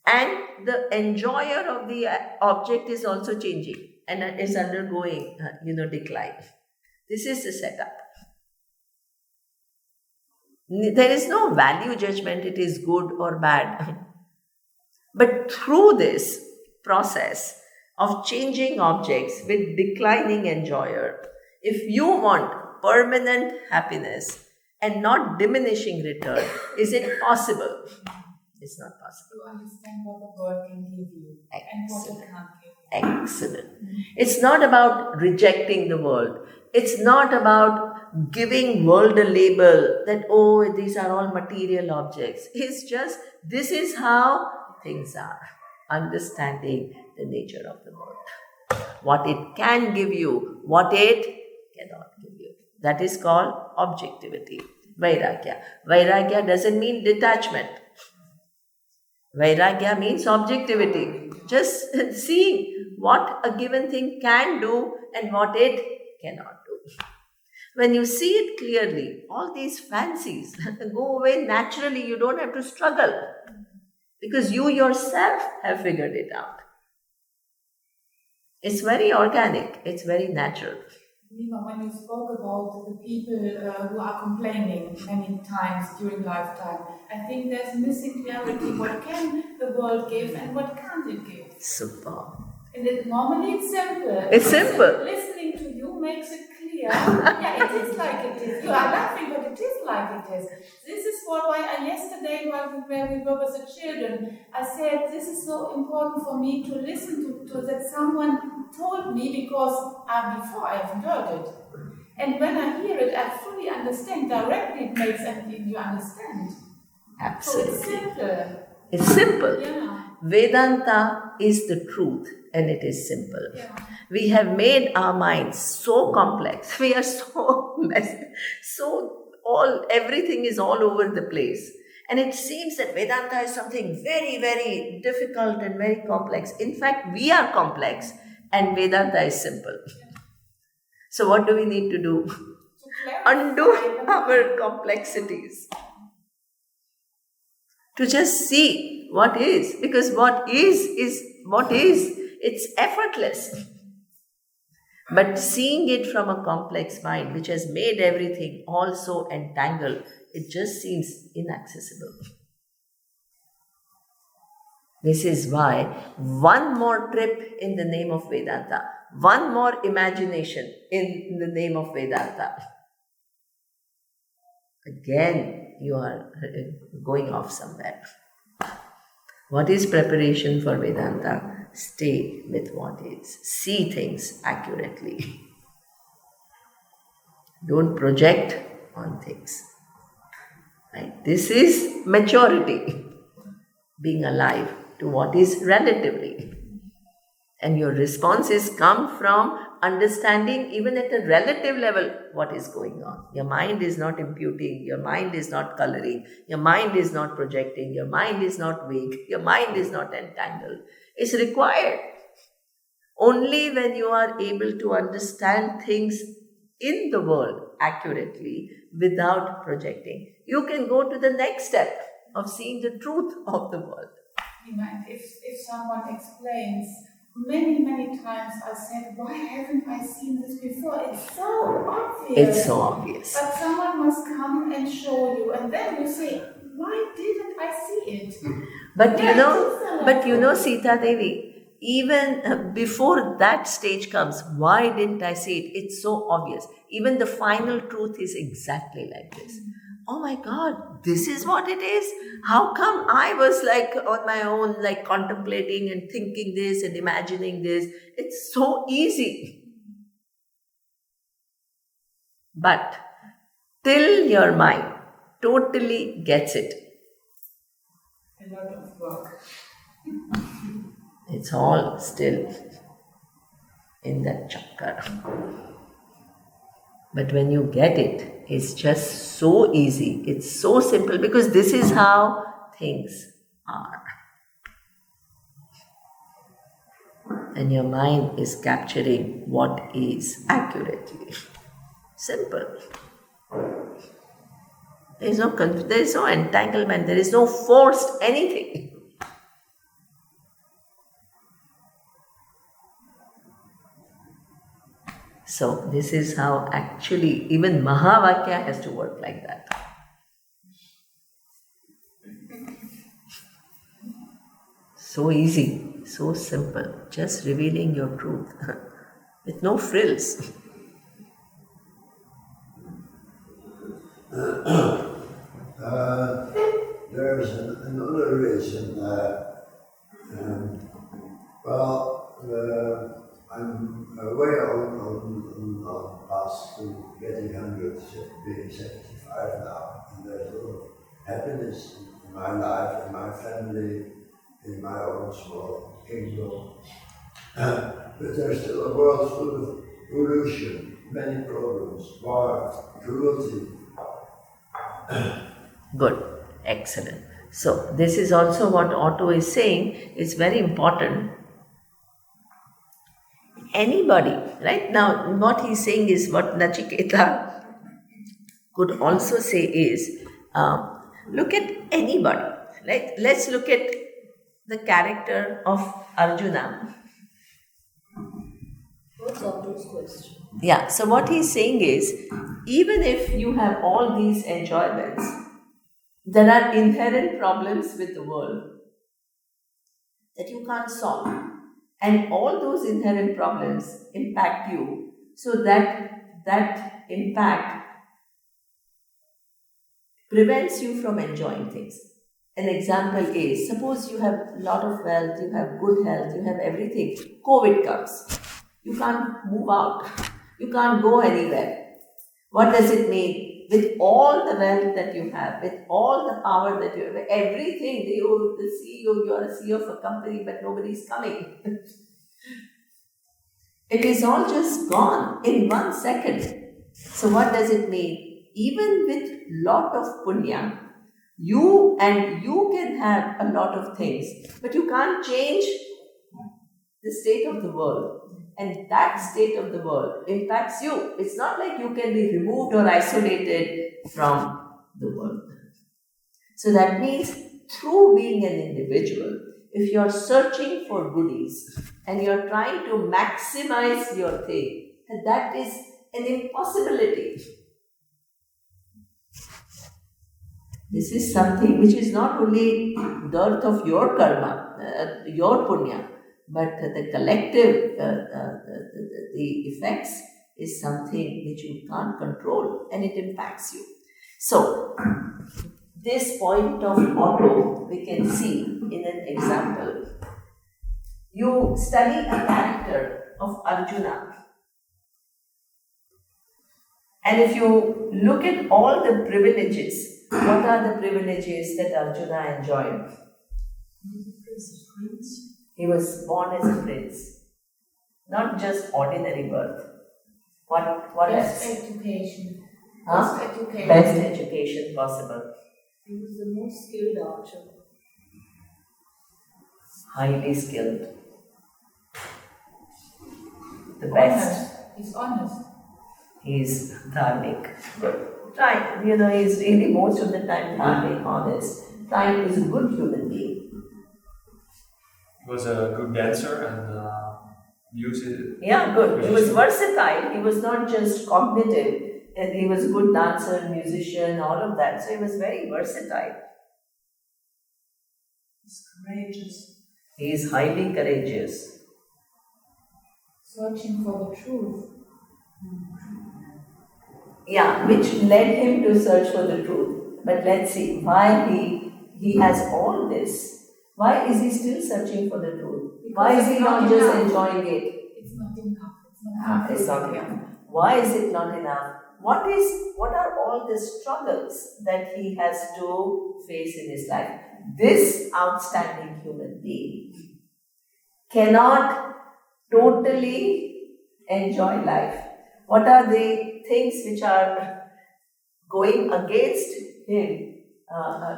And the enjoyer of the object is also changing and is undergoing, decline. This is the setup. There is no value judgment, it is good or bad. But through this process of changing objects with declining enjoyer, if you want permanent happiness and not diminishing return, is it possible? It's not possible. To understand what the world can give you and what it can't give you. Excellent. It's not about rejecting the world. It's not about giving world a label that, oh, these are all material objects. It's just, this is how things are. Understanding the nature of the world. What it can give you, what it cannot give you. That is called objectivity. Vairagya. Vairagya doesn't mean detachment. Vairagya means objectivity. Just seeing what a given thing can do and what it cannot do. When you see it clearly, all these fancies go away naturally. You don't have to struggle because you yourself have figured it out. It's very organic. It's very natural. Nima, when you spoke about the people who are complaining many times during lifetime, I think there's missing clarity. What can the world give and what can't it give? Super. And normally it's simple. It's simple. Listening to you makes it clear. Yeah, it is like it is. You are laughing, but it is like it is. This is why yesterday when we were with the children, I said this is so important for me to listen to that someone told me, because before I haven't heard it. And when I hear it, I fully understand. Directly it makes you understand. Absolutely. So it's simple. It's simple. Yeah. Vedanta is the truth, and it is simple. Yeah. We have made our minds so complex. We are so messy. Everything is all over the place. And it seems that Vedanta is something very, very difficult and very complex. In fact, we are complex and Vedanta is simple. So what do we need to do? Undo our complexities. To just see what is. Because what is what is. It's effortless. But seeing it from a complex mind, which has made everything all so entangled, it just seems inaccessible. This is why one more trip in the name of Vedanta, one more imagination in the name of Vedanta. Again, you are going off somewhere. What is preparation for Vedanta? Stay with what is. See things accurately. Don't project on things. Right? This is maturity. Being alive to what is relatively. And your responses come from understanding, even at a relative level, what is going on. Your mind is not imputing, your mind is not coloring, your mind is not projecting, your mind is not vague, your mind is not entangled. It's required. Only when you are able to understand things in the world accurately without projecting, you can go to the next step of seeing the truth of the world. If someone explains, many times I said, why haven't I seen this before? It's so obvious. It's so obvious. But someone must come and show you, and then you say, why didn't I see it? But you know, Sita Devi, even before that stage comes, why didn't I see it? It's so obvious. Even the final truth is exactly like this. Oh my God, this is what it is? How come I was like on my own, like contemplating and thinking this and imagining this? It's so easy. But till your mind totally gets it, A lot of work. it's all still in that chakra. But when you get it, it's just so easy. It's so simple because this is how things are. And your mind is capturing what is accurately. Simple. There is no entanglement. There is no forced anything. So this is how actually even Mahavakya has to work like that. So easy, so simple, just revealing your truth with no frills. There's another reason. I'm way on past to getting 100, being 75 now, and there's a lot of happiness in my life, in my family, in my own small kingdom. But there's still a world full of pollution, many problems, war, cruelty. Good, excellent. So this is also what Otto is saying. It's very important. Anybody, right now, what he's saying is what Nachiketa could also say is, look at anybody, right? Let's look at the character of Arjuna. What's Otto's question? Yeah, so what he's saying is, even if you have all these enjoyments, there are inherent problems with the world that you can't solve. And all those inherent problems impact you, so that impact prevents you from enjoying things. An example is, suppose you have a lot of wealth, you have good health, you have everything. COVID comes. You can't move out. You can't go anywhere. What does it mean? With all the wealth that you have, with all the power that you have, everything, the CEO, you are a CEO of a company, but nobody is coming. It is all just gone in 1 second. So what does it mean? Even with lot of punya, you can have a lot of things, but you can't change the state of the world. And that state of the world impacts you. It's not like you can be removed or isolated from the world. So that means through being an individual, if you're searching for goodies and you're trying to maximize your thing, that is an impossibility. This is something which is not only dearth of your karma, your punya, but the collective, the effects is something which you can't control and it impacts you. So, this point of motto we can see in an example. You study a character of Arjuna, and if you look at all the privileges, what are the privileges that Arjuna enjoyed? He was born as a prince, not just ordinary birth. What Best else? education. Huh? Best education. Best education possible. He was the most skilled archer. Highly skilled. The best. Honest. He's honest. He is dharmic. Right, he's really most of the time dharmic, honest. Right, is a good human being. He was a good dancer and music. Yeah, good. He was versatile. He was not just cognitive. And he was a good dancer, musician, all of that. So he was very versatile. He's courageous. He is highly courageous. Searching for the truth. Yeah, which led him to search for the truth. But let's see, why he has all this. Why is he still searching for the truth? Why is he not just enjoying it? It's not enough. It's not enough. Why is it not enough? What are all the struggles that he has to face in his life? This outstanding human being cannot totally enjoy life. What are the things which are going against him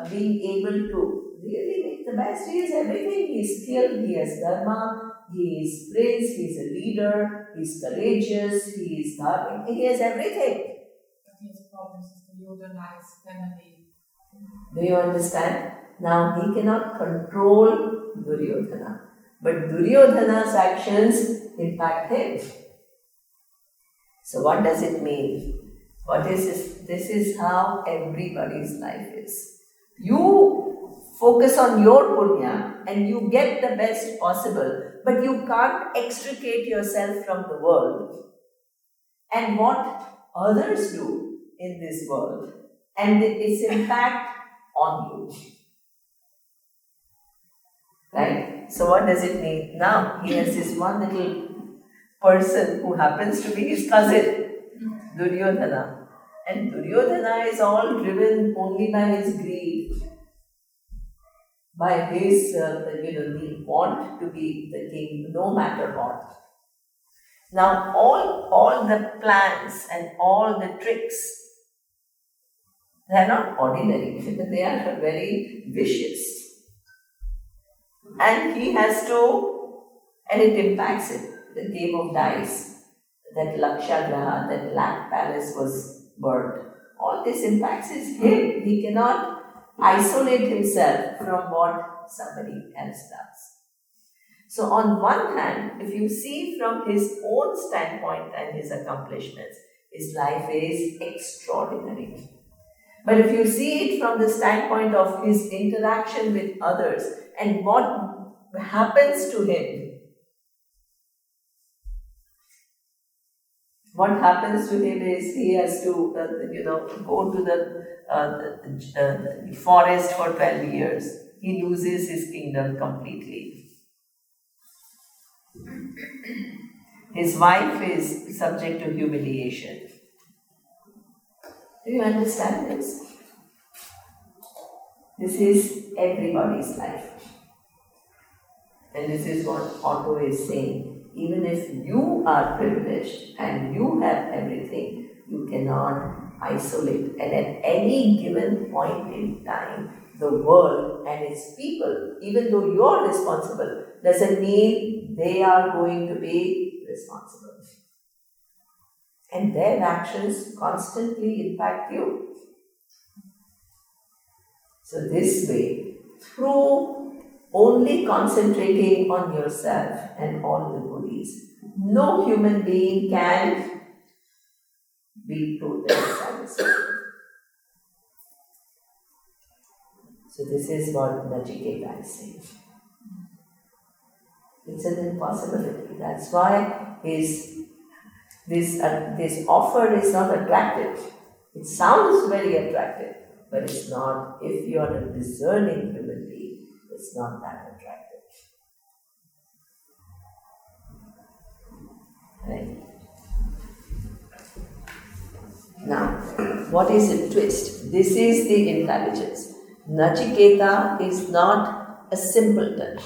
being able to really make the best? He is everything. He is skilled, he has dharma, he is prince, he is a leader, he is courageous, he is dharmic, he has everything. But he has problems with the Yodhanai's family. Do you understand? Now he cannot control Duryodhana, but Duryodhana's actions impact him. So what does it mean? What is this? This is how everybody's life is. You focus on your punya and you get the best possible, but you can't extricate yourself from the world and what others do in this world and its impact on you. Right? So what does it mean? Now he has this one little person who happens to be his cousin, Duryodhana. And Duryodhana is all driven only by his greed, by his the want to be the king no matter what. Now all the plans and all the tricks, they are not ordinary, they are very vicious. And he has to, and it impacts him. The game of dice, that Lakshagraha, that Black Palace was burnt. All this impacts him. He cannot isolate himself from what somebody else does. So on one hand, if you see from his own standpoint and his accomplishments, his life is extraordinary. But if you see it from the standpoint of his interaction with others and what happens to him, what happens to him is he has to, go to the forest for 12 years. He loses his kingdom completely. His wife is subject to humiliation. Do you understand this? This is everybody's life. And this is what Otto is saying. Even if you are privileged and you have everything, you cannot isolate. And at any given point in time, the world and its people, even though you're responsible, doesn't mean they are going to be responsible. And their actions constantly impact you. So this way, through only concentrating on yourself and all the goodies, no human being can be totally satisfied. So this is what Nachiketa is saying. It's an impossibility. That's why this offer is not attractive. It sounds very attractive, but it's not. If you are a discerning human being, it's not that attractive. Right? Now, what is the twist? This is the intelligence. Nachiketa is not a simpleton.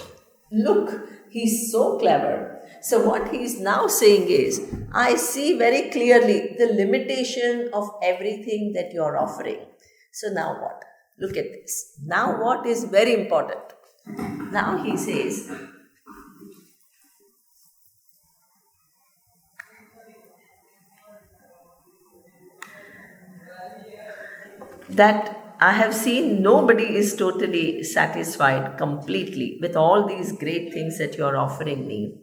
Look, he's so clever. So what he's now saying is, I see very clearly the limitation of everything that you're offering. So now what? Look at this. Now what is very important? Now he says, that I have seen nobody is totally satisfied completely with all these great things that you are offering me.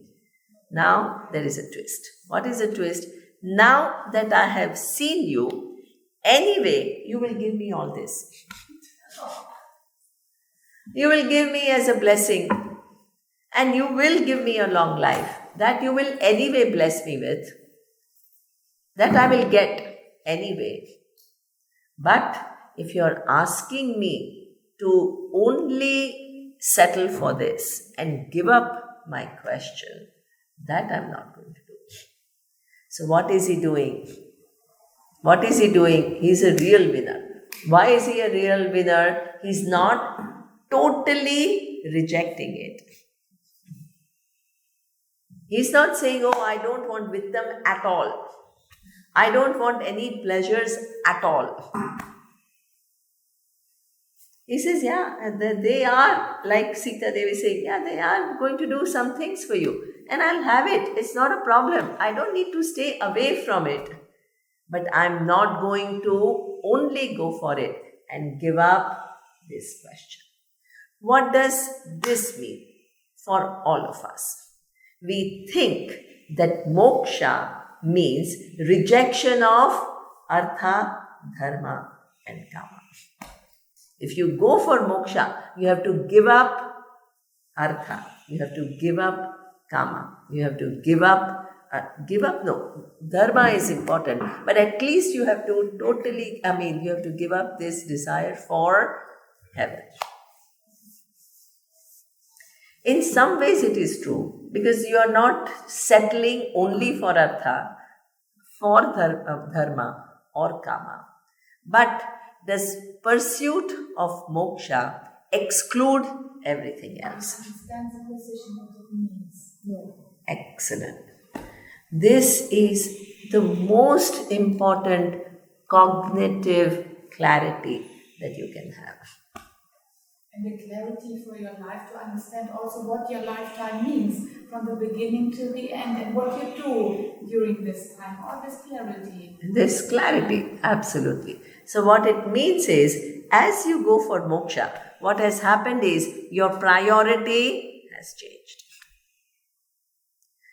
Now there is a twist. What is the twist? Now that I have seen you, anyway, you will give me all this. You will give me as a blessing, and you will give me a long life. That you will anyway bless me with. That I will get anyway. But if you are asking me to only settle for this and give up my question, that I'm not going to do. So what is he doing? What is he doing? He's a real winner. Why is he a real winner? He's not totally rejecting it. He's not saying, oh, I don't want with them at all. I don't want any pleasures at all. He says, yeah, they are, like Sita Devi saying, yeah, they are going to do some things for you. And I'll have it. It's not a problem. I don't need to stay away from it. But I'm not going to only go for it and give up this question. What does this mean for all of us? We think that moksha means rejection of artha, dharma and kama. If you go for moksha, you have to give up artha, you have to give up kama, you have to give up, dharma is important, but at least you have to you have to give up this desire for heaven. In some ways it is true, because you are not settling only for artha, for dharma or kama. But does pursuit of moksha exclude everything else? Understand the position what it means. No. Excellent. This is the most important cognitive clarity that you can have. And the clarity for your life to understand also what your lifetime means from the beginning to the end and what you do during this time. All this clarity. This clarity, absolutely. So what it means is, as you go for moksha, what has happened is your priority has changed.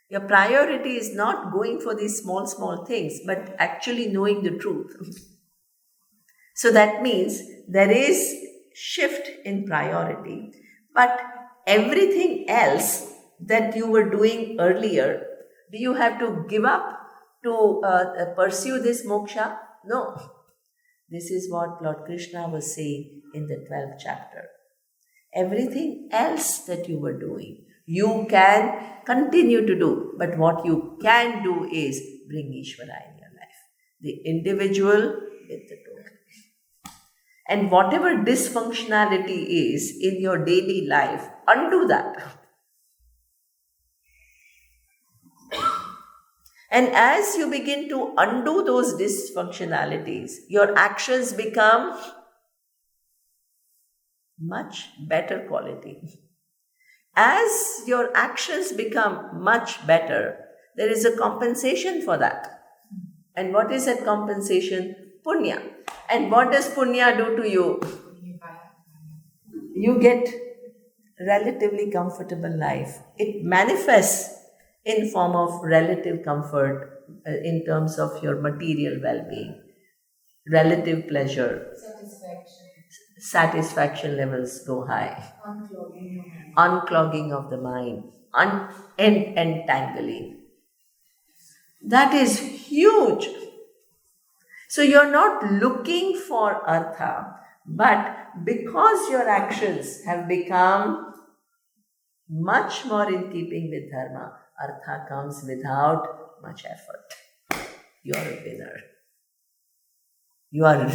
Your priority is not going for these small things, but actually knowing the truth. So that means there is shift in priority, but everything else that you were doing earlier, do you have to give up to pursue this moksha? No. This is what Lord Krishna was saying in the 12th chapter. Everything else that you were doing, you can continue to do, but what you can do is bring Ishvara in your life. The individual with the total. And whatever dysfunctionality is in your daily life, undo that. And as you begin to undo those dysfunctionalities, your actions become much better quality. As your actions become much better, there is a compensation for that. And what is that compensation? Punya. And what does punya do to you? You get relatively comfortable life. It manifests in form of relative comfort in terms of your material well-being, relative pleasure, satisfaction levels go high, unclogging of the mind, entangling. That is huge. So you're not looking for artha, but because your actions have become much more in keeping with dharma, artha comes without much effort. You are a winner.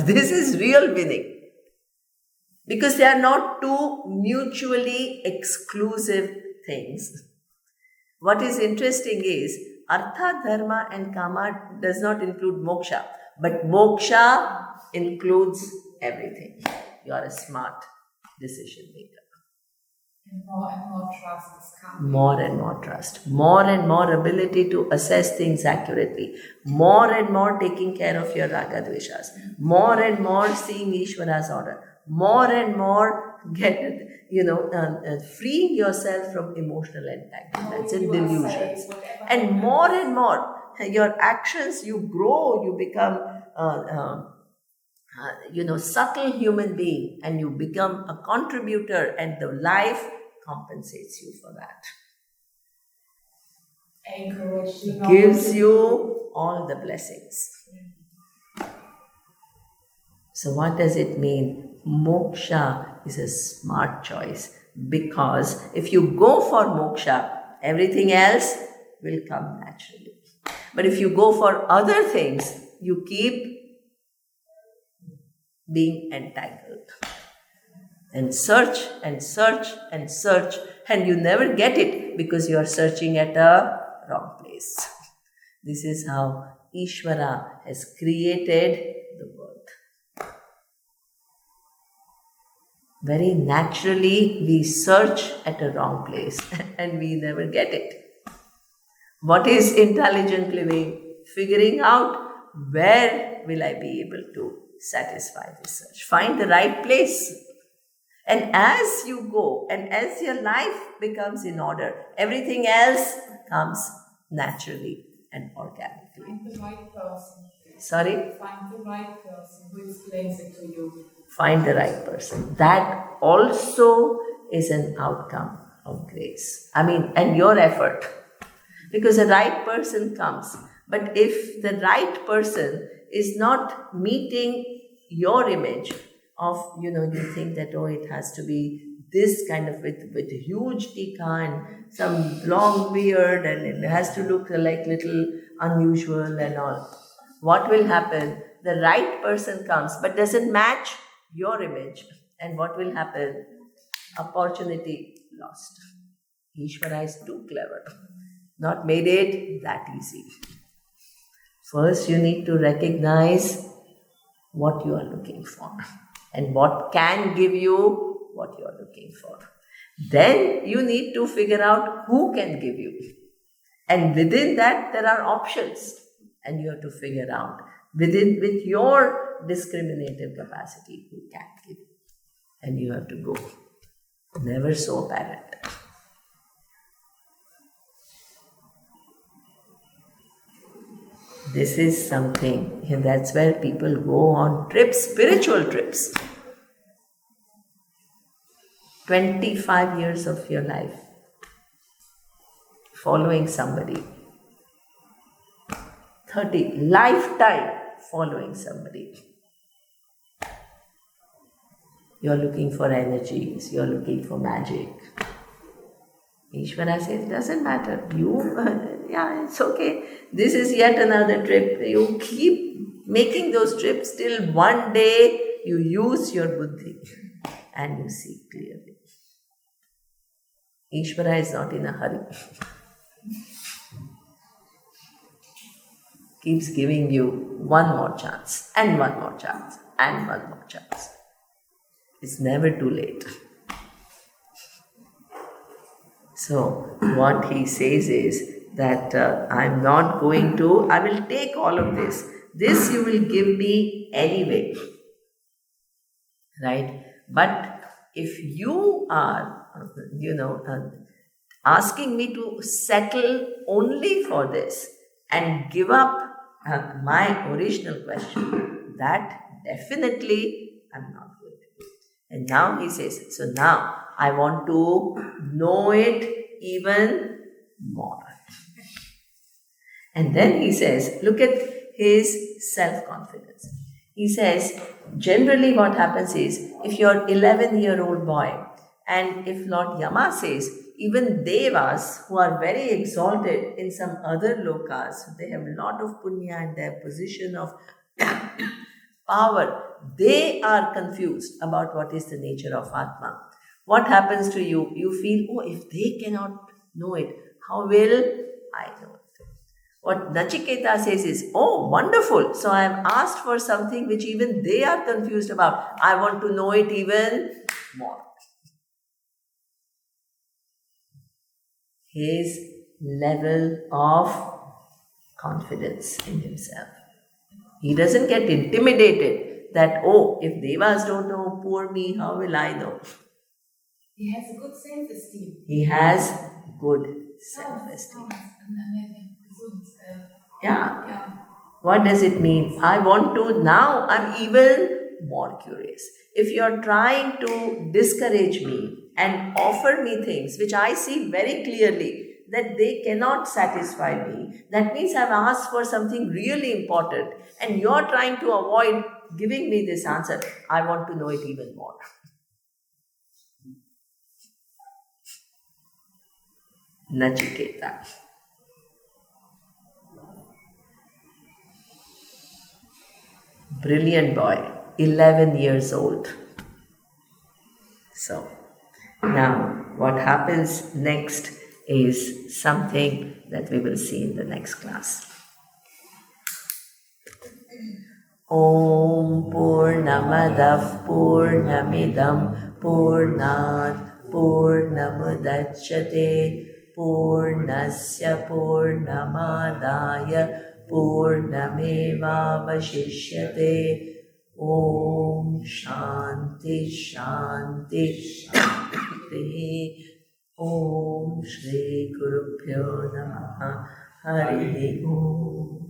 This is real winning. Because they are not two mutually exclusive things. What is interesting is, artha, dharma and kama does not include moksha. But moksha includes everything. You are a smart decision maker. And more trust is coming. More and more trust. More and more ability to assess things accurately. More and more taking care of your raga dveshas. More and more seeing Ishvara's order. More and more freeing yourself from emotional entanglements and delusions. And more your actions, you grow, you become subtle human being, and you become a contributor, and the life compensates you for that. Encourage you. Gives you all the blessings. So what does it mean? Moksha is a smart choice, because if you go for moksha, everything else will come naturally. But if you go for other things, you keep being entangled. And search and search and search, and you never get it because you are searching at a wrong place. This is how Ishvara has created the world. Very naturally, we search at a wrong place and we never get it. What is intelligent living? Figuring out where will I be able to satisfy this search. Find the right place. And as you go and as your life becomes in order, everything else comes naturally and organically. Find the right person. Sorry? Find the right person who explains it to you. Find the right person. That also is an outcome of grace. And your effort. Because the right person comes. But if the right person is not meeting your image of, you think that, it has to be this kind of with huge tika and some long beard, and it has to look like little unusual and all. What will happen? The right person comes but doesn't match your image. And what will happen? Opportunity lost. Ishvara is too clever. Not made it that easy. First, you need to recognize what you are looking for and what can give you what you are looking for. Then you need to figure out who can give you. And within that, there are options. And you have to figure out with your discriminative capacity who can give you. And you have to go. Never so apparent. This is something, that's where people go on trips, spiritual trips. 25 years of your life following somebody. 30, lifetime following somebody. You're looking for energies, you're looking for magic. Ishvara says, doesn't matter. It's okay. This is yet another trip. You keep making those trips till one day you use your buddhi and you see clearly. Ishvara is not in a hurry. keeps giving you one more chance and one more chance and one more chance. It's never too late. So what he says is that I'm not going to, I will take all of this. This you will give me anyway. Right? But if you are, asking me to settle only for this and give up my original question, that definitely I'm not going to do. And now he says, so now I want to know it even more. And then he says, look at his self-confidence. He says, generally what happens is, if you're 11-year-old boy, and if Lord Yama says, even devas who are very exalted in some other lokas, they have a lot of punya and their position of power, they are confused about what is the nature of Atma. What happens to you? You feel, oh, if they cannot know it, how will I know it? What Nachiketa says is, oh, wonderful. So I have asked for something which even they are confused about. I want to know it even more. His level of confidence in himself. He doesn't get intimidated that, oh, if devas don't know, poor me, how will I know? He has a good self-esteem. He has good self-esteem. Yeah. What does it mean? I want to, now I'm even more curious. If you're trying to discourage me and offer me things which I see very clearly that they cannot satisfy me, that means I've asked for something really important and you're trying to avoid giving me this answer. I want to know it even more. Nachiketa. Brilliant boy, 11 years old. So, now what happens next is something that we will see in the next class. Om Purnamadav Purnamidam Purnat Purnamudachyate Purnasya Purnamadaya Purnameva Vashishyate. Om Shanti Shanti Shanti. Om Shri Guru Pyo Namaha. Hari Om.